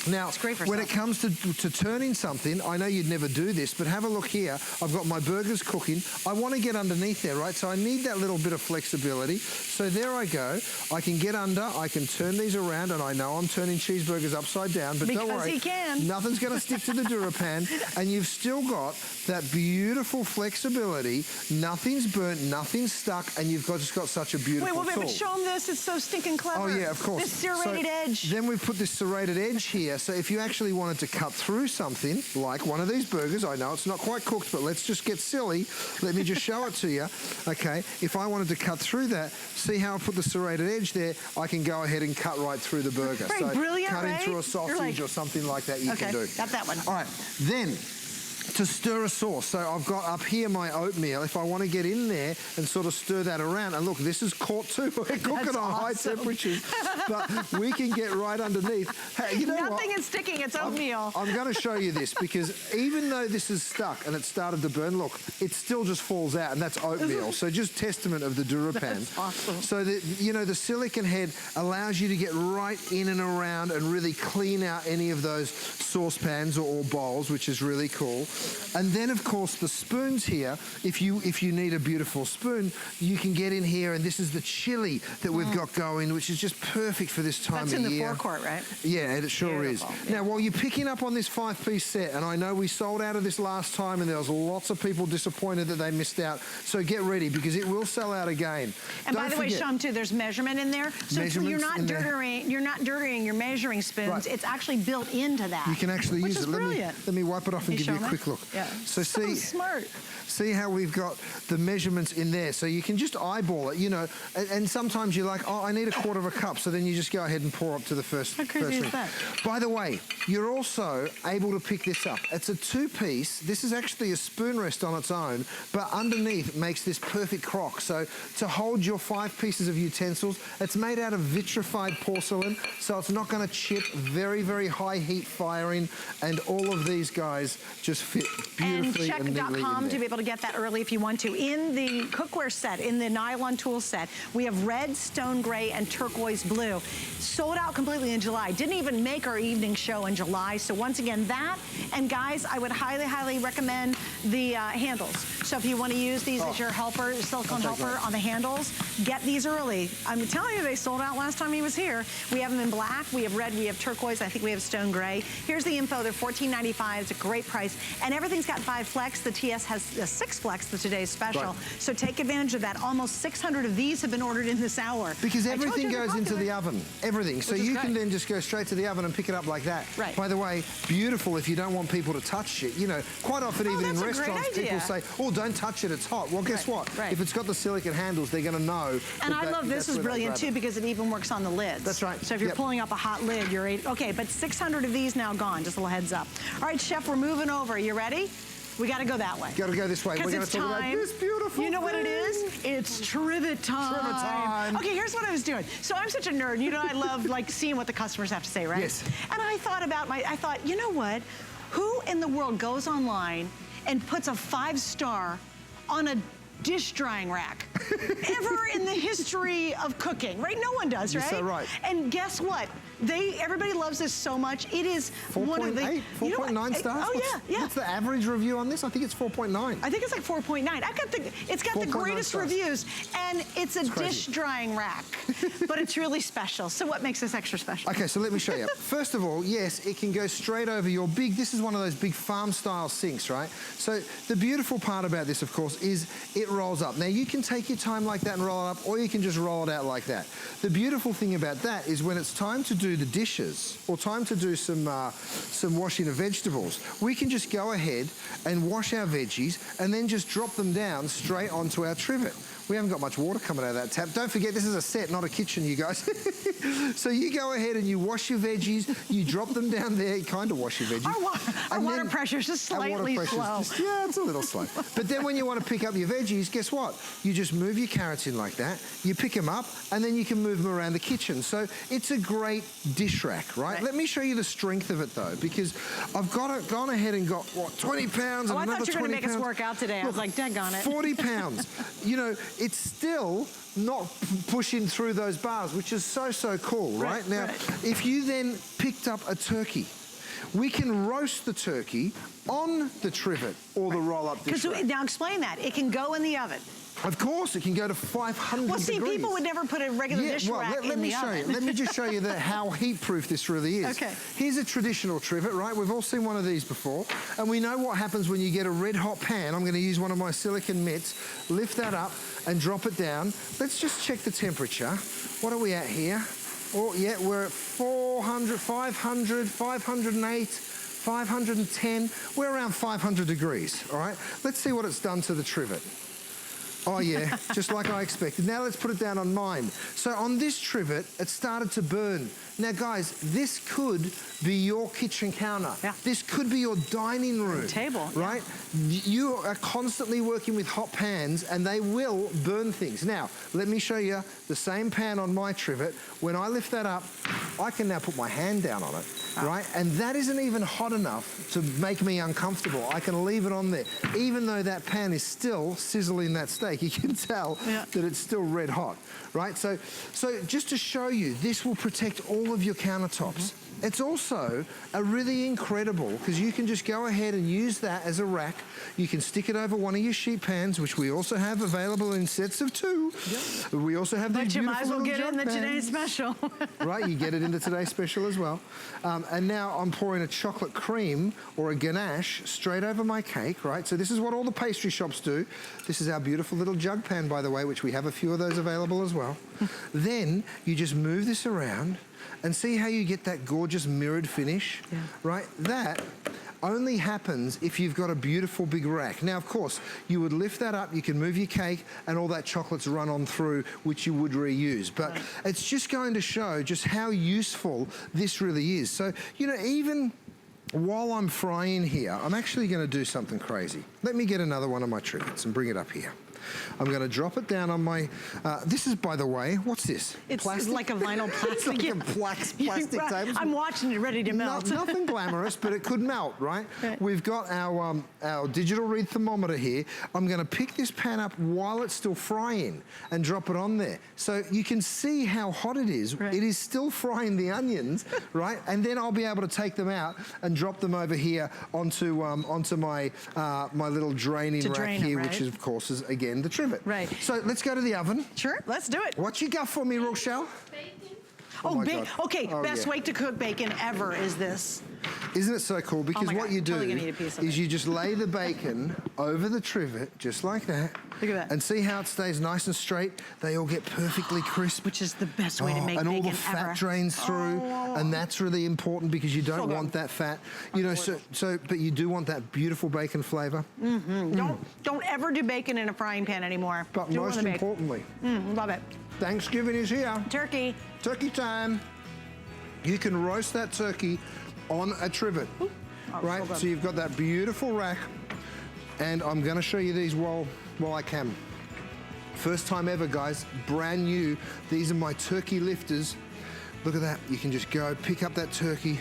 Now, when it comes to turning something, I know you'd never do this, but have a look here. I've got my burgers cooking. I want to get underneath there, right? So I need that little bit of flexibility. So there I go. I can get under, I can turn these around, and I know I'm turning cheeseburgers upside down, but don't worry. Because he can. Nothing's going to stick to the DuraPan, and you've still got that beautiful flexibility. Nothing's burnt, nothing's stuck, and you've just got such a beautiful tool. But show them this. It's so stinking clever. Oh, yeah, of course. This serrated edge. Then we've put this serrated edge here. So if you actually wanted to cut through something, like one of these burgers, I know it's not quite cooked, but let's just get silly. Let me just show it to you. Okay, if I wanted to cut through that, see how I put the serrated edge there, I can go ahead and cut right through the burger. Right, so brilliant, cutting right? through a sausage or something like that you can do. Got that one. All right, then to stir a sauce. So I've got up here my oatmeal. If I want to get in there and sort of stir that around, and look, this is caught too. We're cooking on high temperatures, but we can get right underneath. Hey, you know Nothing is sticking, it's oatmeal. I'm going to show you this because even though this is stuck and it started to burn, look, it still just falls out, and that's oatmeal. So just testament of the DuraPan. That's awesome. So that, you know, the silicone head allows you to get right in and around and really clean out any of those saucepans or bowls, which is really cool. And then, of course, the spoons here, if you need a beautiful spoon, you can get in here, and this is the chili that we've got going, which is just perfect for this time of year. That's in the forecourt, right? Yeah, it sure Beautiful. is. Yeah. Now, while you're picking up on this 5-piece set, and I know we sold out of this last time, and there was lots of people disappointed that they missed out, so get ready, because it will sell out again. And by the way, Shum, too, there's measurement in there, so you're not dirtying your measuring spoons. Right. It's actually built into that. You can actually use it. Brilliant. Let me wipe it off and give you a quick look. Yeah. So see, smart. See how we've got the measurements in there. So you can just eyeball it, you know, and sometimes you're like, oh, I need a quarter of a cup. So then you just go ahead and pour up to the first. How crazy is that? By the way, you're also able to pick this up. It's a 2-piece. This is actually a spoon rest on its own, but underneath makes this perfect crock. So to hold your 5 pieces of utensils, it's made out of vitrified porcelain, so it's not going to chip. Very, very high heat firing, and all of these guys just fit beautifully and neatly in there. And check.com to be able to get that early if you want to. In the cookware set, in the nylon tool set, we have red, stone gray, and turquoise blue. Sold out completely in July. Didn't even make our evening show in July. So once again, that, and guys, I would highly, highly recommend the handles. So if you want to use these as your helper, silicone helper on the handles, get these early. I'm telling you, they sold out last time he was here. We have them in black, we have red, we have turquoise, I think we have stone gray. Here's the info, they're $14.95, it's a great price. And everything's got 5 flex, the TS has a 6 flex, the today's special. Right. So take advantage of that. Almost 600 of these have been ordered in this hour. Because everything goes into the oven, everything. So you can then just go straight to the oven and pick it up like that. Right. By the way, beautiful if you don't want people to touch it. You know, quite often even in restaurants, people say, oh, don't touch it, it's hot. Well, guess what? Right. If it's got the silicone handles, they're going to know. And I love this is brilliant too, because it even works on the lids. That's right. So if you're pulling up a hot lid, you're okay, but 600 of these now gone, just a little heads up. All right, Chef, we're moving over. You ready? We got to go that way. Got to go this way. We're going to talk about this beautiful You know what it is? It's trivet time. Trivet time. Okay, here's what I was doing. So I'm such a nerd. You know, I love like seeing what the customers have to say, right? Yes. And I thought, you know what? Who in the world goes online and puts a 5-star on a dish drying rack ever in the history of cooking, right? No one does, right? You're so right. And guess what? Everybody loves this so much. It is 4.8, 4.9 stars. Oh yeah. What's the average review on this? I think it's 4.9. I think it's like 4.9. It's got the greatest stars. Reviews, and it's a dish drying rack, but it's really special. So what makes this extra special? Okay, so let me show you. First of all, yes, it can go straight over your this is one of those big farm style sinks, right? So the beautiful part about this, of course, is it rolls up. Now you can take your time like that and roll it up, or you can just roll it out like that. The beautiful thing about that is when it's time to do the dishes or time to do some washing of vegetables, we can just go ahead and wash our veggies and then just drop them down straight onto our trivet. We haven't got much water coming out of that tap. Don't forget, this is a set, not a kitchen, you guys. So you go ahead and you wash your veggies, you drop them down there, you kind of wash your veggies. Our water pressure's just slightly slow. Yeah, it's a little slow. But then when you want to pick up your veggies, guess what? You just move your carrots in like that, you pick them up, and then you can move them around the kitchen. So it's a great dish rack, right? Let me show you the strength of it though, because I've gone ahead and got, what, 20 pounds and I another 20 pounds. thought you were going to make us work out today. I was like, daggone it. 40 pounds. You know, it's still not pushing through those bars, which is so cool, right? Now, if you then picked up a turkey, we can roast the turkey on the trivet or the roll-up dish rack. Now explain that. It can go in the oven. Of course, it can go to 500 Well, see, degrees. people would never put a regular dish rack in the oven. Let me just show you how heat-proof this really is. Okay. Here's a traditional trivet, right? We've all seen one of these before. And we know what happens when you get a red-hot pan. I'm going to use one of my silicone mitts, lift that up and drop it down. Let's just check the temperature. What are we at here? Oh, yeah, we're at 400, 500, 508, 510. We're around 500 degrees, all right? Let's see what it's done to the trivet. Oh yeah, just like I expected. Now let's put it down on mine. So on this trivet, it started to burn. Now guys, this could be your kitchen counter. Yeah. This could be your dining room. Table. Right? Yeah. You are constantly working with hot pans and they will burn things. Now, let me show you the same pan on my trivet. When I lift that up, I can now put my hand down on it, right? And that isn't even hot enough to make me uncomfortable. I can leave it on there. Even though that pan is still sizzling that steak, you can tell that it's still red hot, right? So just to show you, this will protect all of your countertops. It's also a really incredible, because you can just go ahead and use that as a rack. You can stick it over one of your sheet pans, which we also have available in sets of 2. Yep. We also have these beautiful you might as well get it in the today's special. Right, you get it in the today's special as well. And now I'm pouring a chocolate cream or a ganache straight over my cake, right? So this is what all the pastry shops do. This is our beautiful little jug pan, by the way, which we have a few of those available as well. Then you just move this around and see how you get that gorgeous mirrored finish, right? That only happens if you've got a beautiful big rack. Now, of course, you would lift that up, you can move your cake, and all that chocolate's run on through, which you would reuse. But it's just going to show just how useful this really is. So, you know, even while I'm frying here, I'm actually going to do something crazy. Let me get another one of my trivets and bring it up here. I'm going to drop it down on my, this is, by the way, what's this? It's like a vinyl plastic. It's like a plastic table. I'm watching it ready to melt. Nothing glamorous, but it could melt, right? We've got our digital read thermometer here. I'm going to pick this pan up while it's still frying and drop it on there. So you can see how hot it is. It is still frying the onions, right? And then I'll be able to take them out and drop them over here onto my my little draining rack here, which is, of course, is again the trivet. Right. So let's go to the oven. Sure, let's do it. What you got for me, Rochelle? Bacon. Oh my God. Okay, best way to cook bacon ever is this. Isn't it so cool? Because what you do is you just lay the bacon over the trivet, just like that. Look at that. And see how it stays nice and straight? They all get perfectly crisp. Which is the best way to make bacon ever. And all the fat drains through. And that's really important because you don't want that fat. You know, but you do want that beautiful bacon flavor. Don't ever do bacon in a frying pan anymore. But most importantly, love it. Thanksgiving is here. Turkey. Turkey time. You can roast that turkey on a trivet, right? So you've got that beautiful rack, and I'm gonna show you these while I can. First time ever, guys, brand new. These are my turkey lifters. Look at that, you can just go pick up that turkey.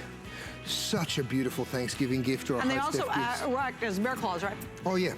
Such a beautiful Thanksgiving gift or a And they also act as bear claws, right? Oh yeah.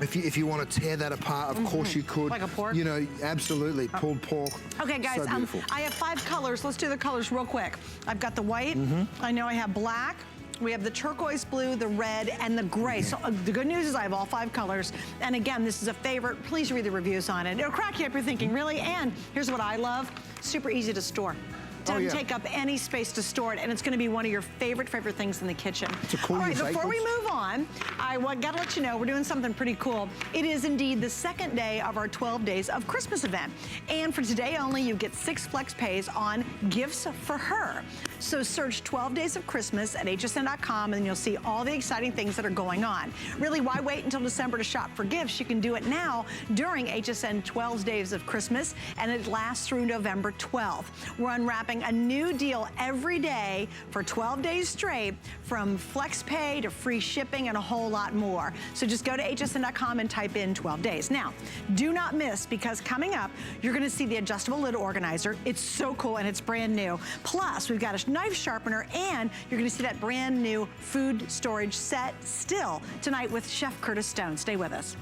If you want to tear that apart, of course you could. Like a pork? You know, absolutely, pulled pork. Okay guys, so I have 5 colors. Let's do the colors real quick. I've got the white, I know I have black, we have the turquoise blue, the red, and the gray. So the good news is I have all 5 colors. And again, this is a favorite. Please read the reviews on it. It'll crack you up, you're thinking, really? And here's what I love, super easy to store. Doesn't take up any space to store it, and it's going to be one of your favorite things in the kitchen. All right, before we move on, I gotta let you know, we're doing something pretty cool. It is indeed the second day of our 12 Days of Christmas event. And for today only, you get 6 flex pays on gifts for her. So search 12 Days of Christmas at hsn.com and you'll see all the exciting things that are going on. Really, why wait until December to shop for gifts? You can do it now during HSN 12 Days of Christmas, and it lasts through November 12th. We're unwrapping a new deal every day for 12 days straight, from flex pay to free shipping and a whole lot more. So just go to hsn.com and type in 12 days. Now, do not miss, because coming up, you're gonna see the adjustable lid organizer. It's so cool and it's brand new. Plus, we've got a knife sharpener, and you're gonna see that brand new food storage set still tonight with Chef Curtis Stone. Stay with us.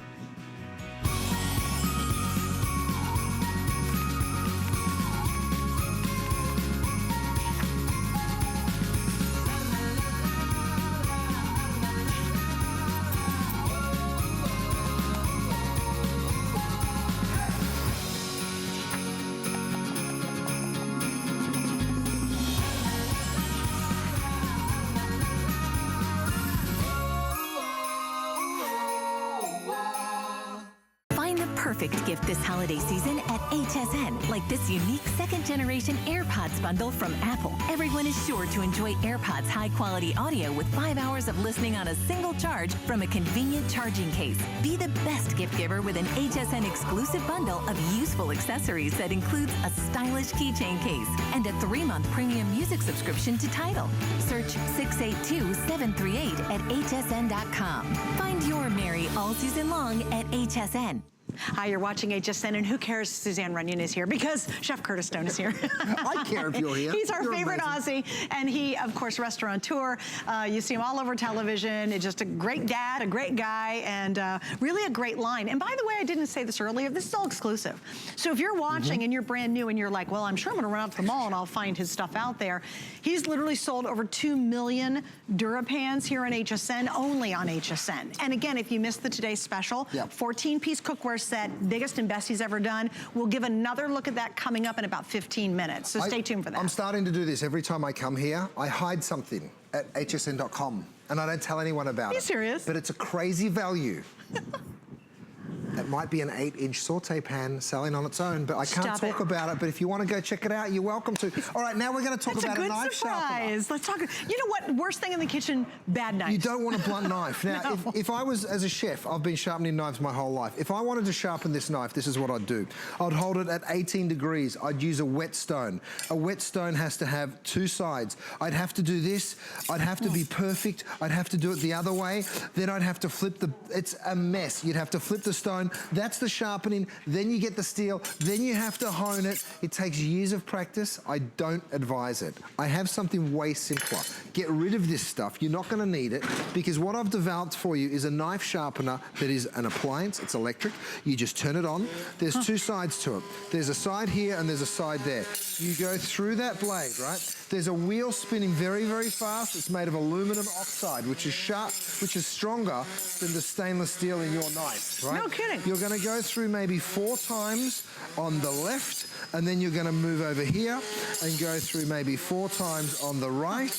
Perfect gift this holiday season at HSN, like this unique second-generation AirPods bundle from Apple. Everyone is sure to enjoy AirPods high-quality audio with 5 hours of listening on a single charge from a convenient charging case. Be the best gift giver with an HSN exclusive bundle of useful accessories that includes a stylish keychain case and a 3-month premium music subscription to Tidal. Search 682-738 at hsn.com. Find your merry all season long at HSN. Hi, you're watching HSN, and who cares Suzanne Runyon is here, because Chef Curtis Stone is here. I care if you're here. He's our favorite Aussie, and he, of course, restaurateur. You see him all over television. It's just a great dad, a great guy, and really a great line. And by the way, I didn't say this earlier, this is all exclusive. So if you're watching and you're brand new and you're like, well, I'm sure I'm gonna run out to the mall and I'll find his stuff out there. He's literally sold over 2 million DuraPans here on HSN, only on HSN. And again, if you missed the today's special, 14-piece cookware set, biggest and best he's ever done. We'll give another look at that coming up in about 15 minutes. So stay tuned for that. I'm starting to do this every time I come here. I hide something at hsn.com and I don't tell anyone about it. Are you serious? But it's a crazy value. It might be an 8-inch saute pan selling on its own, but I can't talk about it. But if you want to go check it out, you're welcome to. All right, now we're going to talk about a knife sharpener. Let's talk. You know what? Worst thing in the kitchen, bad knives. You don't want a blunt knife. Now, No. if I was, as a chef, I've been sharpening knives my whole life. If I wanted to sharpen this knife, this is what I'd do. I'd hold it at 18 degrees. I'd use a whetstone. A whetstone has to have 2 sides. I'd have to do this. I'd have to be perfect. I'd have to do it the other way. Then I'd have to flip the, it's a mess. You'd have to flip the stone. That's the sharpening. Then you get the steel. Then you have to hone it. It takes years of practice. I don't advise it. I have something way simpler. Get rid of this stuff. You're not going to need it, because what I've developed for you is a knife sharpener that is an appliance. It's electric. You just turn it on. There's 2 sides to it. There's a side here and there's a side there. You go through that blade, right? There's a wheel spinning very, very fast. It's made of aluminum oxide, which is sharp, which is stronger than the stainless steel in your knife, right? No kidding. You're going to go through maybe 4 times on the left, and then you're going to move over here and go through maybe 4 times on the right,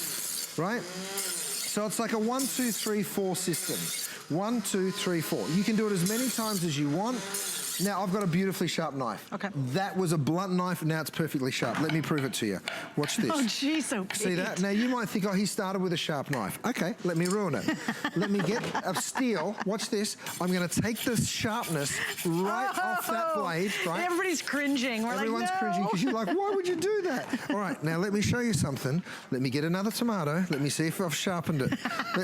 right? So it's like a 1, 2, 3, 4 system. 1, 2, 3, 4. You can do it as many times as you want. Now, I've got a beautifully sharp knife. Okay. That was a blunt knife, and now it's perfectly sharp. Let me prove it to you. Watch this. Oh, geez, so big. See that? Now, you might think, oh, he started with a sharp knife. Okay, let me ruin it. Let me get a steel. Watch this. I'm going to take the sharpness right off that blade, right? Everybody's cringing. Everyone's cringing because you're like, why would you do that? All right, now let me show you something. Let me get another tomato. Let me see if I've sharpened it.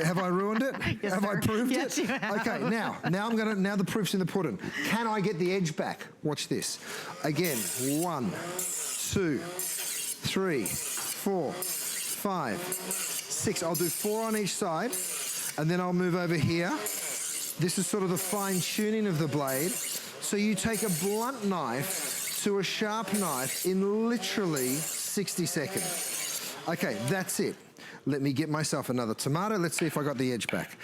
Have I ruined it? Yes, have I proved it? Yes, you have. Okay, now the proof's in the pudding. Can I get the edge back? Watch this. Again, 1, 2, 3, 4, 5, 6. I'll do 4 on each side, and then I'll move over here. This is sort of the fine tuning of the blade. So you take a blunt knife to a sharp knife in literally 60 seconds. Okay, that's it. Let me get myself another tomato. Let's see if I got the edge back.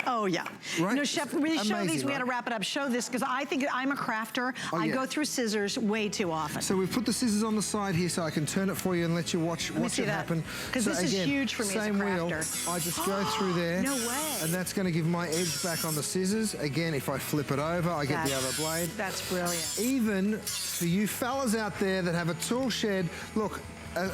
Oh, yeah. Right? You know, Chef, really show Amazing, these. We right? got to wrap it up. Show this, because I think I'm a crafter. I go through scissors way too often. So we've put the scissors on the side here so I can turn it for you and let you watch it happen. Because this is huge for me as a crafter. Same wheel, I just go through there. No way. And that's going to give my edge back on the scissors. Again, if I flip it over, I get the other blade. That's brilliant. Even for you fellas out there that have a tool shed, look, I'm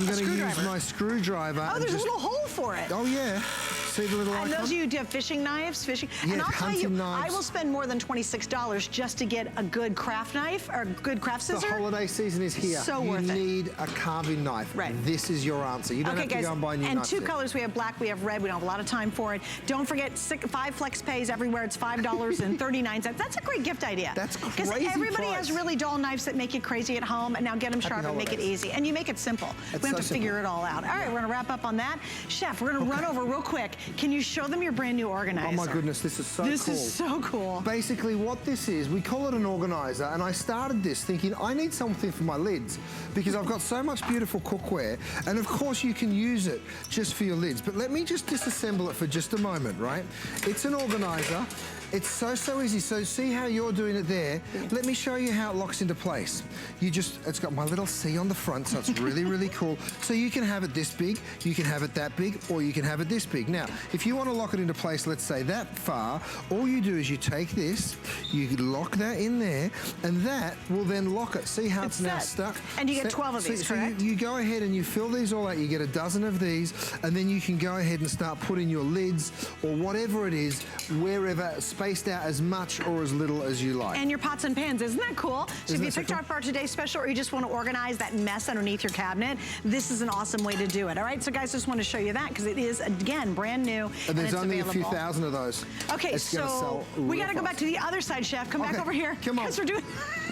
going to use my screwdriver. Oh, there's a little hole for it. Oh, yeah. See the little icon? And those of you who have fishing knives, Yeah, and I'll tell you, knives. I will spend more than $26 just to get a good craft knife or a good craft scissor. The holiday season is here. So worth it. You need a carving knife. Right. This is your answer. You don't have to go and buy new knives. And two colors. We have black, we have red. We don't have a lot of time for it. Don't forget 5 flex pays everywhere. It's $5.39. That's a great gift idea. That's crazy Because everybody price. has really dull knives that make you crazy at home, and now get them sharp and make it easy. And you make it simple. We don't have to figure it all out. All right, we're going to wrap up on that. Chef, we're going to run over real quick. Can you show them your brand new organizer? Oh my goodness, this is so cool. This is so cool. Basically what this is, we call it an organizer, and I started this thinking I need something for my lids because I've got so much beautiful cookware, and of course you can use it just for your lids, but let me just disassemble it for just a moment, right? It's an organizer. It's so easy. So see how you're doing it there? Let me show you how it locks into place. It's got my little C on the front, so it's really, really cool. So you can have it this big, you can have it that big, or you can have it this big. Now, if you want to lock it into place, let's say that far, all you do is you take this, you lock that in there, and that will then lock it. See how it's now stuck? And you get 12 of these, correct? So you go ahead and you fill these all out. You get a dozen of these, and then you can go ahead and start putting your lids or whatever it is, wherever, spaced out as much or as little as you like. And your pots and pans, isn't that cool? So if you picked out for our today's special, or you just want to organize that mess underneath your cabinet, this is an awesome way to do it. All right, so guys, just want to show you that because it is, again, brand new. And there's only a few thousand of those. Okay, so we got to go back to the other side, Chef. Come back over here. Come on. Because we're doing...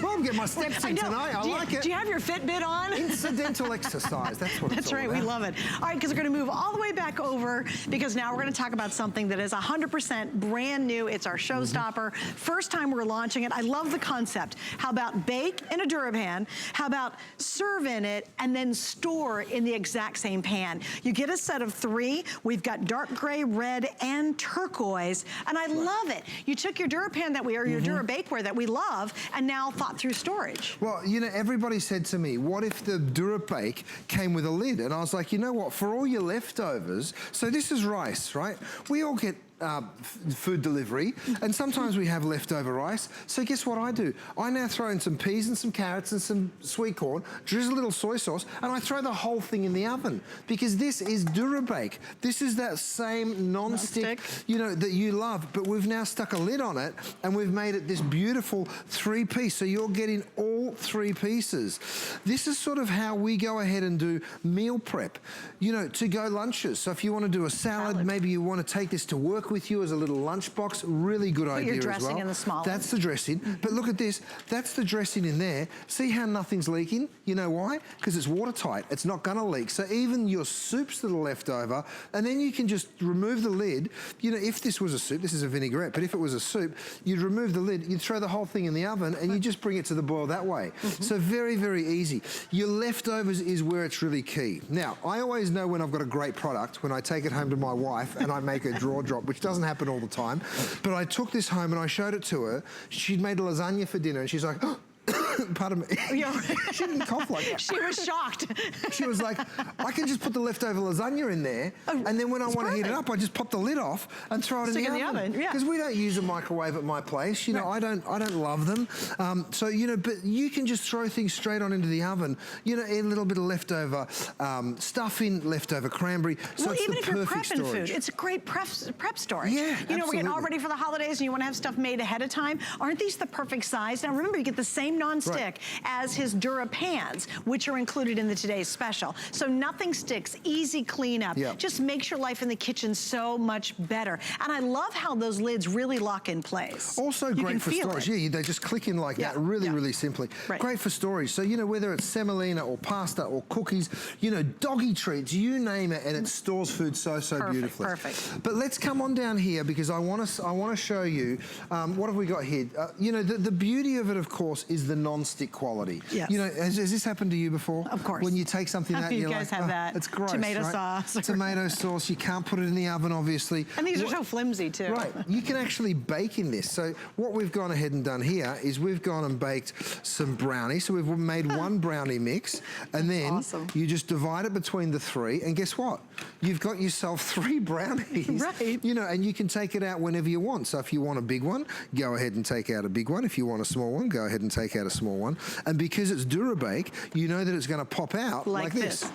Well, I'm getting my steps in tonight. I like it. Do you have your Fitbit on? Incidental exercise. That's what it's all right. about. We love it. All right, because we're going to move all the way back over because now we're going to talk about something that is 100% brand new. It's our showstopper. First time we're launching it. I love the concept. How about bake in a DuraPan? How about serve in it and then store in the exact same pan? You get a set of 3. We've got dark gray, red, and turquoise, and I love it. You took your DuraPan that your DuraBakeware that we love, and now thought through storage. Well, you know, everybody said to me, what if the DuraBake came with a lid? And I was like, you know what, for all your leftovers, so this is rice, right? We all get food delivery, and sometimes we have leftover rice. So guess what I do? I now throw in some peas and some carrots and some sweet corn, drizzle a little soy sauce, and I throw the whole thing in the oven because this is DuraBake. This is that same non-stick, you know, that you love, but we've now stuck a lid on it and we've made it this beautiful 3-piece. So you're getting all 3 pieces. This is sort of how we go ahead and do meal prep, you know, to-go lunches. So if you want to do a salad, maybe you want to take this to work with you as a little lunchbox. Really good idea as well. Put your dressing in the small. That's the dressing. But look at this. That's the dressing in there. See how nothing's leaking? You know why? Because it's watertight. It's not going to leak. So even your soups that are left over, and then you can just remove the lid. You know, if this was a soup, this is a vinaigrette, but if it was a soup, you'd remove the lid, you'd throw the whole thing in the oven, and you just bring it to the boil that way. So very, very easy. Your leftovers is where it's really key. Now, I always know when I've got a great product when I take it home to my wife and I make a drawer drop, which doesn't happen all the time. But I took this home and I showed it to her. She'd made a lasagna for dinner and she's like, oh, pardon me. Yeah. She didn't cough like that. She was shocked. She was like, I can just put the leftover lasagna in there, and then when I want to heat it up, I just pop the lid off and throw it in the oven. Because we don't use a microwave at my place. You know, I don't love them. So, you know, but you can just throw things straight on into the oven. You know, a little bit of leftover stuffing, leftover cranberry. So well, it's even the if you're perfect prepping storage. food, it's a great prep storage. Yeah, you know, we're getting all ready for the holidays and you want to have stuff made ahead of time. Aren't these the perfect size? Now remember, you get the same non-stick as his DuraPans, which are included in the today's special. So nothing sticks, easy cleanup. Just makes your life in the kitchen so much better. And I love how those lids really lock in place. Also great for storage. Yeah, they just click in like that really, really simply. Great for storage. So, you know, whether it's semolina or pasta or cookies, you know, doggy treats, you name it, and it stores food so beautifully. Perfect. But let's come on down here because I want to show you what have we got here. You know, the beauty of it, of course, is the non non-stick quality. Yes. You know, has this happened to you before? Of course. When you take something out and You you're guys like, have that. It's gross, Tomato right? sauce. Tomato sauce, you can't put it in the oven, obviously. And these are so flimsy too. Right, you can actually bake in this. So what we've gone ahead and done here is we've gone and baked some brownies. So we've made one brownie mix, and then awesome. you just divide it between the three, and guess what? You've got yourself 3 brownies. Right. You know, and you can take it out whenever you want. So if you want a big one, go ahead and take out a big one. If you want a small one, go ahead and take out a small one. And because it's Durabake, you know that it's going to pop out like this.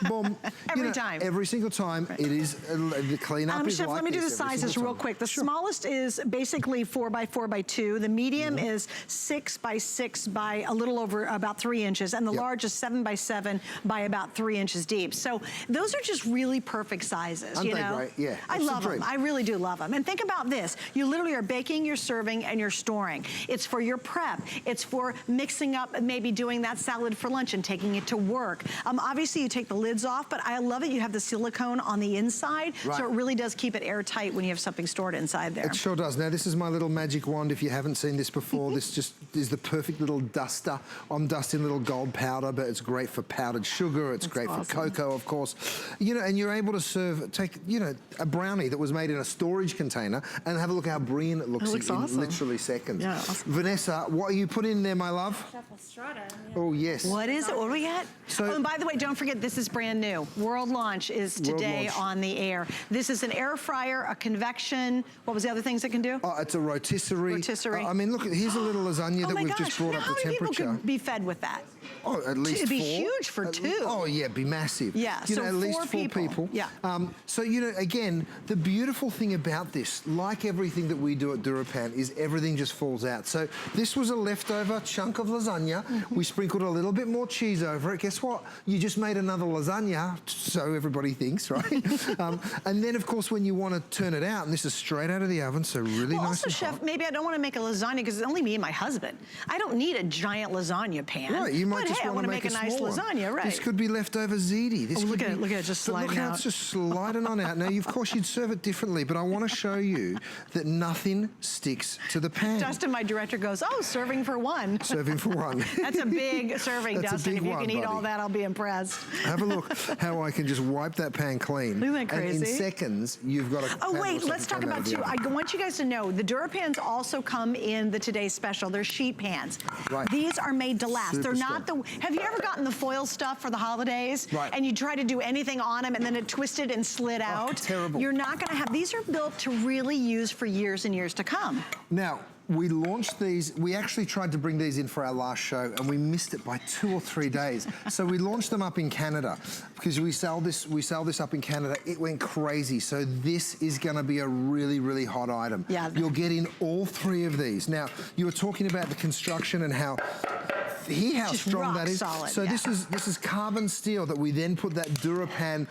Boom. Every time. Every single time. Right. It is, the cleanup is Chef, like let me do the this every sizes single real time. quick. The Sure. smallest is basically 4 by 4 by 2. The medium is 6 by 6 by a little over about 3 inches. And the large is 7 by 7 by about 3 inches deep. So those are just really perfect sizes, Aren't you they know? great? Yeah. I love them. I really do love them. And think about this. You literally are baking, you're serving, and you're storing. It's for your prep. It's for mixing up, maybe doing that salad for lunch and taking it to work. Obviously, you take the lids off, but I love it. You have the silicone on the inside, so it really does keep it airtight when you have something stored inside there. It sure does. Now, this is my little magic wand. If you haven't seen this before, this just is the perfect little duster. I'm dusting little gold powder, but it's great for powdered sugar. It's great for cocoa, of course. You know, and you're able to serve, take, you know, a brownie that was made in a storage container and have a look how brilliant it looks, in literally seconds. Yeah, awesome. Vanessa, what are you putting in there, my love? Strata. Oh, yes. What is it? What do we got? So, and by the way, don't forget, this is brand new. World launch is today on the air. This is an air fryer, a convection. What was the other things it can do? Oh, it's a rotisserie. Rotisserie. I mean, look, here's a little lasagna that we've just brought up the temperature. How many people could be fed with that? Oh, at least 4. It'd be huge for 2. Oh, yeah, it'd be massive. Yeah, you so know, at least 4 people. Yeah. So, you know, again, the beautiful thing about this, like everything that we do at Durapan, is everything just falls out. So this was a leftover chunk of lasagna. We sprinkled a little bit more cheese over it. Guess what? You just made another lasagna, so everybody thinks, right? And then, of course, when you want to turn it out, and this is straight out of the oven, so really nice also, and Chef, hot. maybe I don't want to make a lasagna because it's only me and my husband. I don't need a giant lasagna pan. Right, you might just I want to make a nice lasagna, right? This could be leftover ziti. This look at it, just sliding look how out. it's just sliding on out. Now, of course, you'd serve it differently, but I want to show you that nothing sticks to the pan. Dustin, my director, goes, oh, serving for 1. Serving for 1. That's a big serving, That's Dustin. a big if you can one, eat all buddy. that, I'll be impressed. Have a look how I can just wipe that pan clean. Isn't that crazy? And in seconds, you've got a Oh, pan wait, or let's talk something come out about of the I oven. want you guys to know, the Durapans also come in the Today's Special. They're sheet pans. Right. These are made to last. They're Super not strong. have you ever gotten the foil stuff for the holidays? Right. And you try to do anything on them and then it twisted and slid out? Terrible. You're not gonna have, these are built to really use for years and years to come. Now, we launched these, we actually tried to bring these in for our last show and we missed it by 2 or 3 days. So we launched them up in Canada because we sell this up in Canada. It went crazy. So this is gonna be a really, really hot item. Yeah. You're getting all 3 of these. Now, you were talking about the construction and how Just strong that is. solid, So yeah. this is carbon steel that we then put that Durapan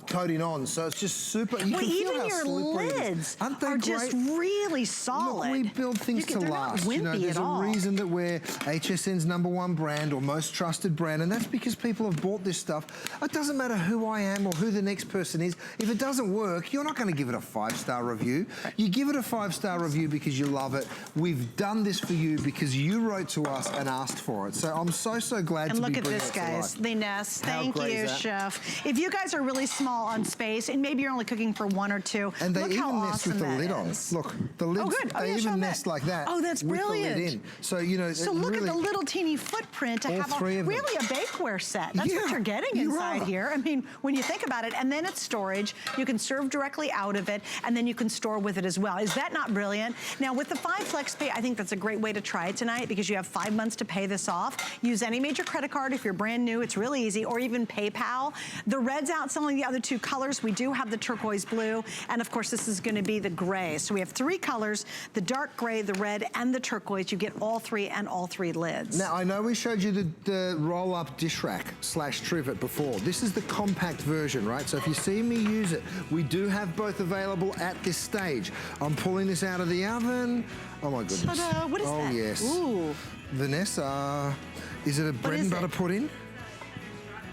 coating on. So it's just super, you Well, can feel even how your slippery it is. lids Aren't they are great? just really solid. Look, we build things to they're last. Not You know, wimpy there's at all. a reason that we're HSN's #1 brand or most trusted brand, and that's because people have bought this stuff. It doesn't matter who I am or who the next person is. If it doesn't work, you're not going to give it a 5-star review. You give it a 5-star review because you love it. We've done this for you because you wrote to us and asked for it. So I'm so glad And to look be at bringing this, it to guys. life. They nest. How Thank great you, is that? Chef. If you guys are really small on space, and maybe you're only cooking for 1 or 2, And they look even how nest awesome with the that lid on. is. Look, the lids, good. Oh, they yeah, show even that. nest like that. Oh, that's with brilliant. the lid in. So, you know, So look at the little teeny footprint to All have 3 of them. really a bakeware set. That's what Yeah, you're getting you inside are. here. I mean, when you think about it, and then it's storage. You can serve directly out of it, and then you can store with it as well. Is that not brilliant? Now, with the 5 Flex Pay, I think that's a great way to try it tonight because you have 5 months to pay this off. Use any major credit card if you're brand new. It's really easy, or even PayPal. The red's outselling the other 2 colors. We do have the turquoise blue, and of course, this is going to be the gray. So we have 3 colors: the dark gray, the red, and the turquoise. You get all 3 and all 3 lids. Now, I know we showed you the roll-up dish rack / trivet before. This is the compact version, right? So if you see me use it, we do have both available at this stage. I'm pulling this out of the oven. Oh my goodness. Ta-da! What is that? Oh yes. Ooh. Vanessa, is it a bread and butter pudding?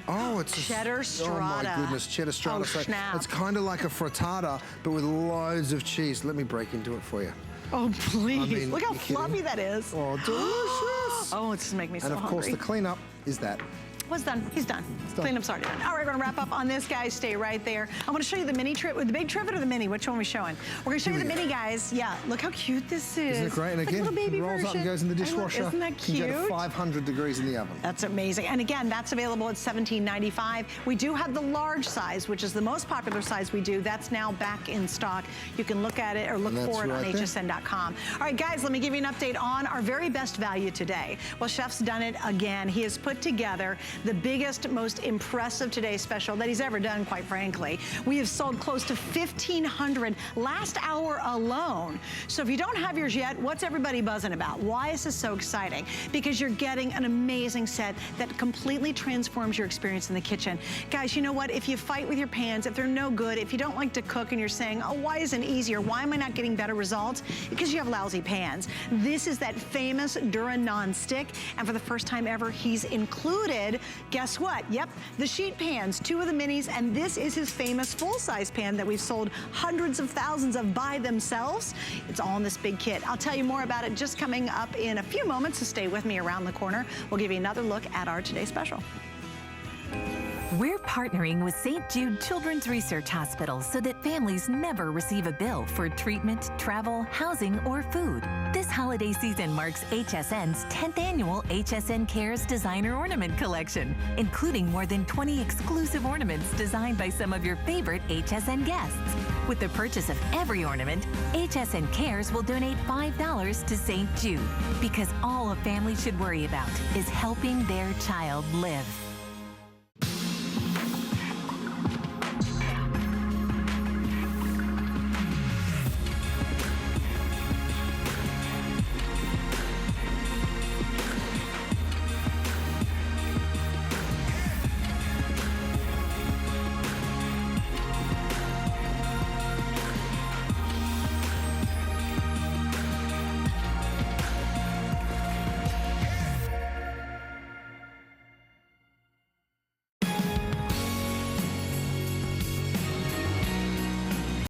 Oh, it's cheddar strata. Oh my goodness, cheddar strata. Oh, So snap. it's kind of like a frittata, but with loads of cheese. Let me break into it for you. Oh, please. I mean, look how you kidding? fluffy that is. Oh, delicious. Oh, it's just making me so And of course, hungry. the cleanup is that. What's done? He's done. done. Cleanup's already done. All right, we're gonna wrap up on this, guys. Stay right there. I want to show you the mini trip, the big trivet or the mini. Which one are we showing? We're gonna show you the mini, guys. Yeah, look how cute this is. Isn't it great? And Like a again, little baby it rolls version. up and goes in the dishwasher. Isn't that Can cute? go to 500 degrees in the oven. That's amazing. And again, that's available at $17.95. We do have the large size, which is the most popular size we do. That's now back in stock. You can look at it or look for it on right there. hsn.com. All right, guys, let me give you an update on our very best value today. Well, Chef's done it again. He has put together the biggest, most impressive Today Special that he's ever done, quite frankly. We have sold close to 1,500 last hour alone. So if you don't have yours yet, what's everybody buzzing about? Why is this so exciting? Because you're getting an amazing set that completely transforms your experience in the kitchen. Guys, you know what? If you fight with your pans, if they're no good, if you don't like to cook and you're saying, oh, why isn't it easier? Why am I not getting better results? Because you have lousy pans. This is that famous Dura non-stick. And for the first time ever, he's included, guess what? Yep, the sheet pans, 2 of the minis, and this is his famous full-size pan that we've sold hundreds of thousands of by themselves. It's all in this big kit. I'll tell you more about it just coming up in a few moments, so stay with me around the corner. We'll give you another look at our Today Special. We're partnering with St. Jude Children's Research Hospital so that families never receive a bill for treatment, travel, housing, or food. This holiday season marks HSN's 10th annual HSN Cares Designer Ornament Collection, including more than 20 exclusive ornaments designed by some of your favorite HSN guests. With the purchase of every ornament, HSN Cares will donate $5 to St. Jude, because all a family should worry about is helping their child live.